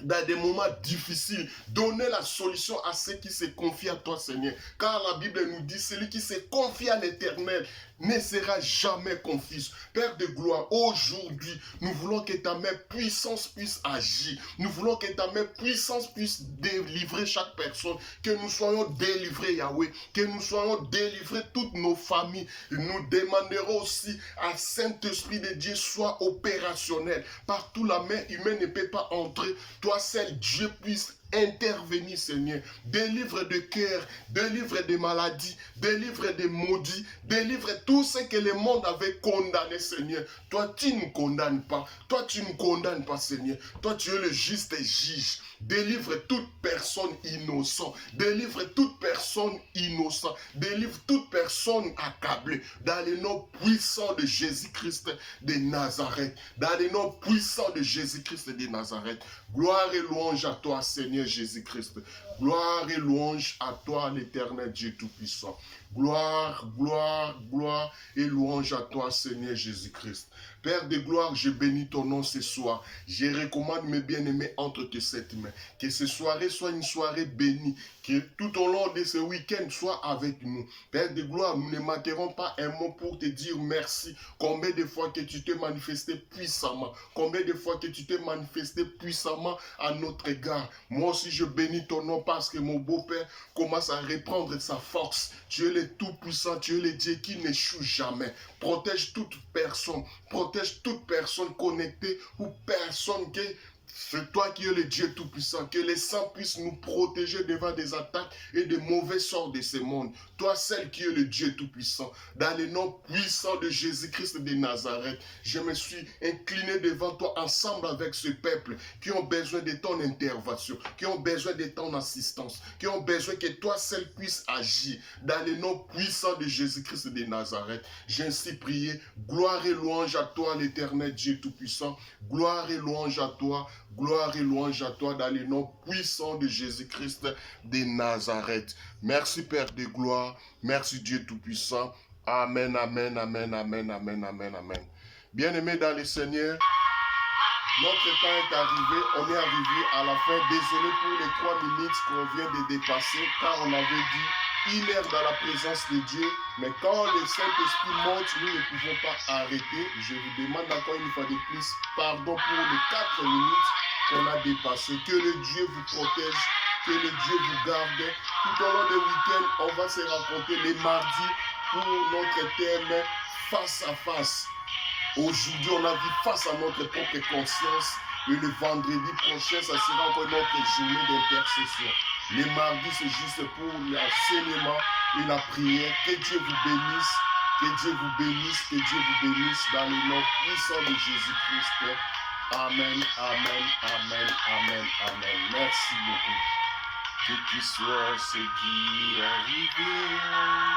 dans des moments difficiles. Donnez la solution à ceux qui se confient à toi, Seigneur. Car la Bible nous dit, celui qui se confie à l'Éternel ne sera jamais confus. Père de gloire, aujourd'hui, nous voulons que ta main puissance puisse agir. Nous voulons que ta main puissance puisse délivrer chaque personne. Que nous soyons délivrés, Yahweh. Que nous soyons délivrés toutes nos familles. Nous demanderons aussi à Saint-Esprit de Dieu soit opérationnel. Partout la main humaine ne peut pas entrer. Toi seul, Dieu puisse intervenir, Seigneur. Délivre de cœur, délivre des maladies, délivre des maudits, délivre tout ce que le monde avait condamné, Seigneur. Toi, tu ne condamnes pas. Toi, tu ne condamnes pas, Seigneur. Toi, tu es le juste juge. Délivre toute personne innocente. Délivre toute personne innocente. Délivre toute personne accablée. Dans le nom puissant de Jésus-Christ de Nazareth. Dans le nom puissant de Jésus-Christ de Nazareth. Gloire et louange à toi, Seigneur Jésus-Christ. Gloire et louange à toi, l'Éternel Dieu Tout-Puissant. Gloire, gloire, gloire et louange à toi, Seigneur Jésus-Christ. Père de gloire, je bénis ton nom ce soir. Je recommande mes bien-aimés entre tes sept mains. Que ce soirée soit une soirée bénie. Que tout au long de ce week-end soit avec nous. Père de gloire, nous ne manquerons pas un mot pour te dire merci. Combien de fois que tu t'es manifesté puissamment. Combien de fois que tu t'es manifesté puissamment à notre égard. Moi aussi, je bénis ton nom parce que mon beau-père commence à reprendre sa force. Tu es le Tout-Puissant, tu es le Dieu qui n'échoue jamais. Protège toute personne connectée ou personne qui... C'est toi qui es le Dieu Tout-Puissant. Que les saints puissent nous protéger devant des attaques et des mauvais sorts de ce monde. Toi, celle qui est le Dieu Tout-Puissant. Dans le nom puissant de Jésus-Christ de Nazareth, je me suis incliné devant toi ensemble avec ce peuple qui ont besoin de ton intervention, qui ont besoin de ton assistance, qui ont besoin que toi seul puisses agir. Dans le nom puissant de Jésus-Christ de Nazareth, j'ai ainsi prié. Gloire et louange à toi, l'Éternel Dieu Tout-Puissant. Gloire et louange à toi. Gloire et louange à toi dans le nom puissant de Jésus-Christ de Nazareth. Merci Père de gloire. Merci Dieu Tout-Puissant. Amen, amen, amen, amen, amen, amen, amen. Bien-aimés dans le Seigneur, Notre temps est arrivé, on est arrivé à la fin. Désolé pour les 3 minutes qu'on vient de dépasser, car on avait dit 1 heure dans la présence de Dieu. Mais quand le Saint-Esprit monte, nous ne pouvons pas arrêter. Je vous demande encore une fois de plus pardon pour les 4 minutes qu'on a dépassé. Que le Dieu vous protège, que le Dieu vous garde. Tout au long du week-end, on va se rencontrer les mardis pour notre thème face à face. Aujourd'hui, on a vu face à notre propre conscience. Et le vendredi prochain, ça sera encore notre journée d'intercession. Les mardis, c'est juste pour l'enseignement et la prière. Que Dieu vous bénisse. Que Dieu vous bénisse. Que Dieu vous bénisse dans le nom puissant de Jésus-Christ. Amen, amen, amen, amen, amen. Merci beaucoup. Que tu sois ce qui est arrivé.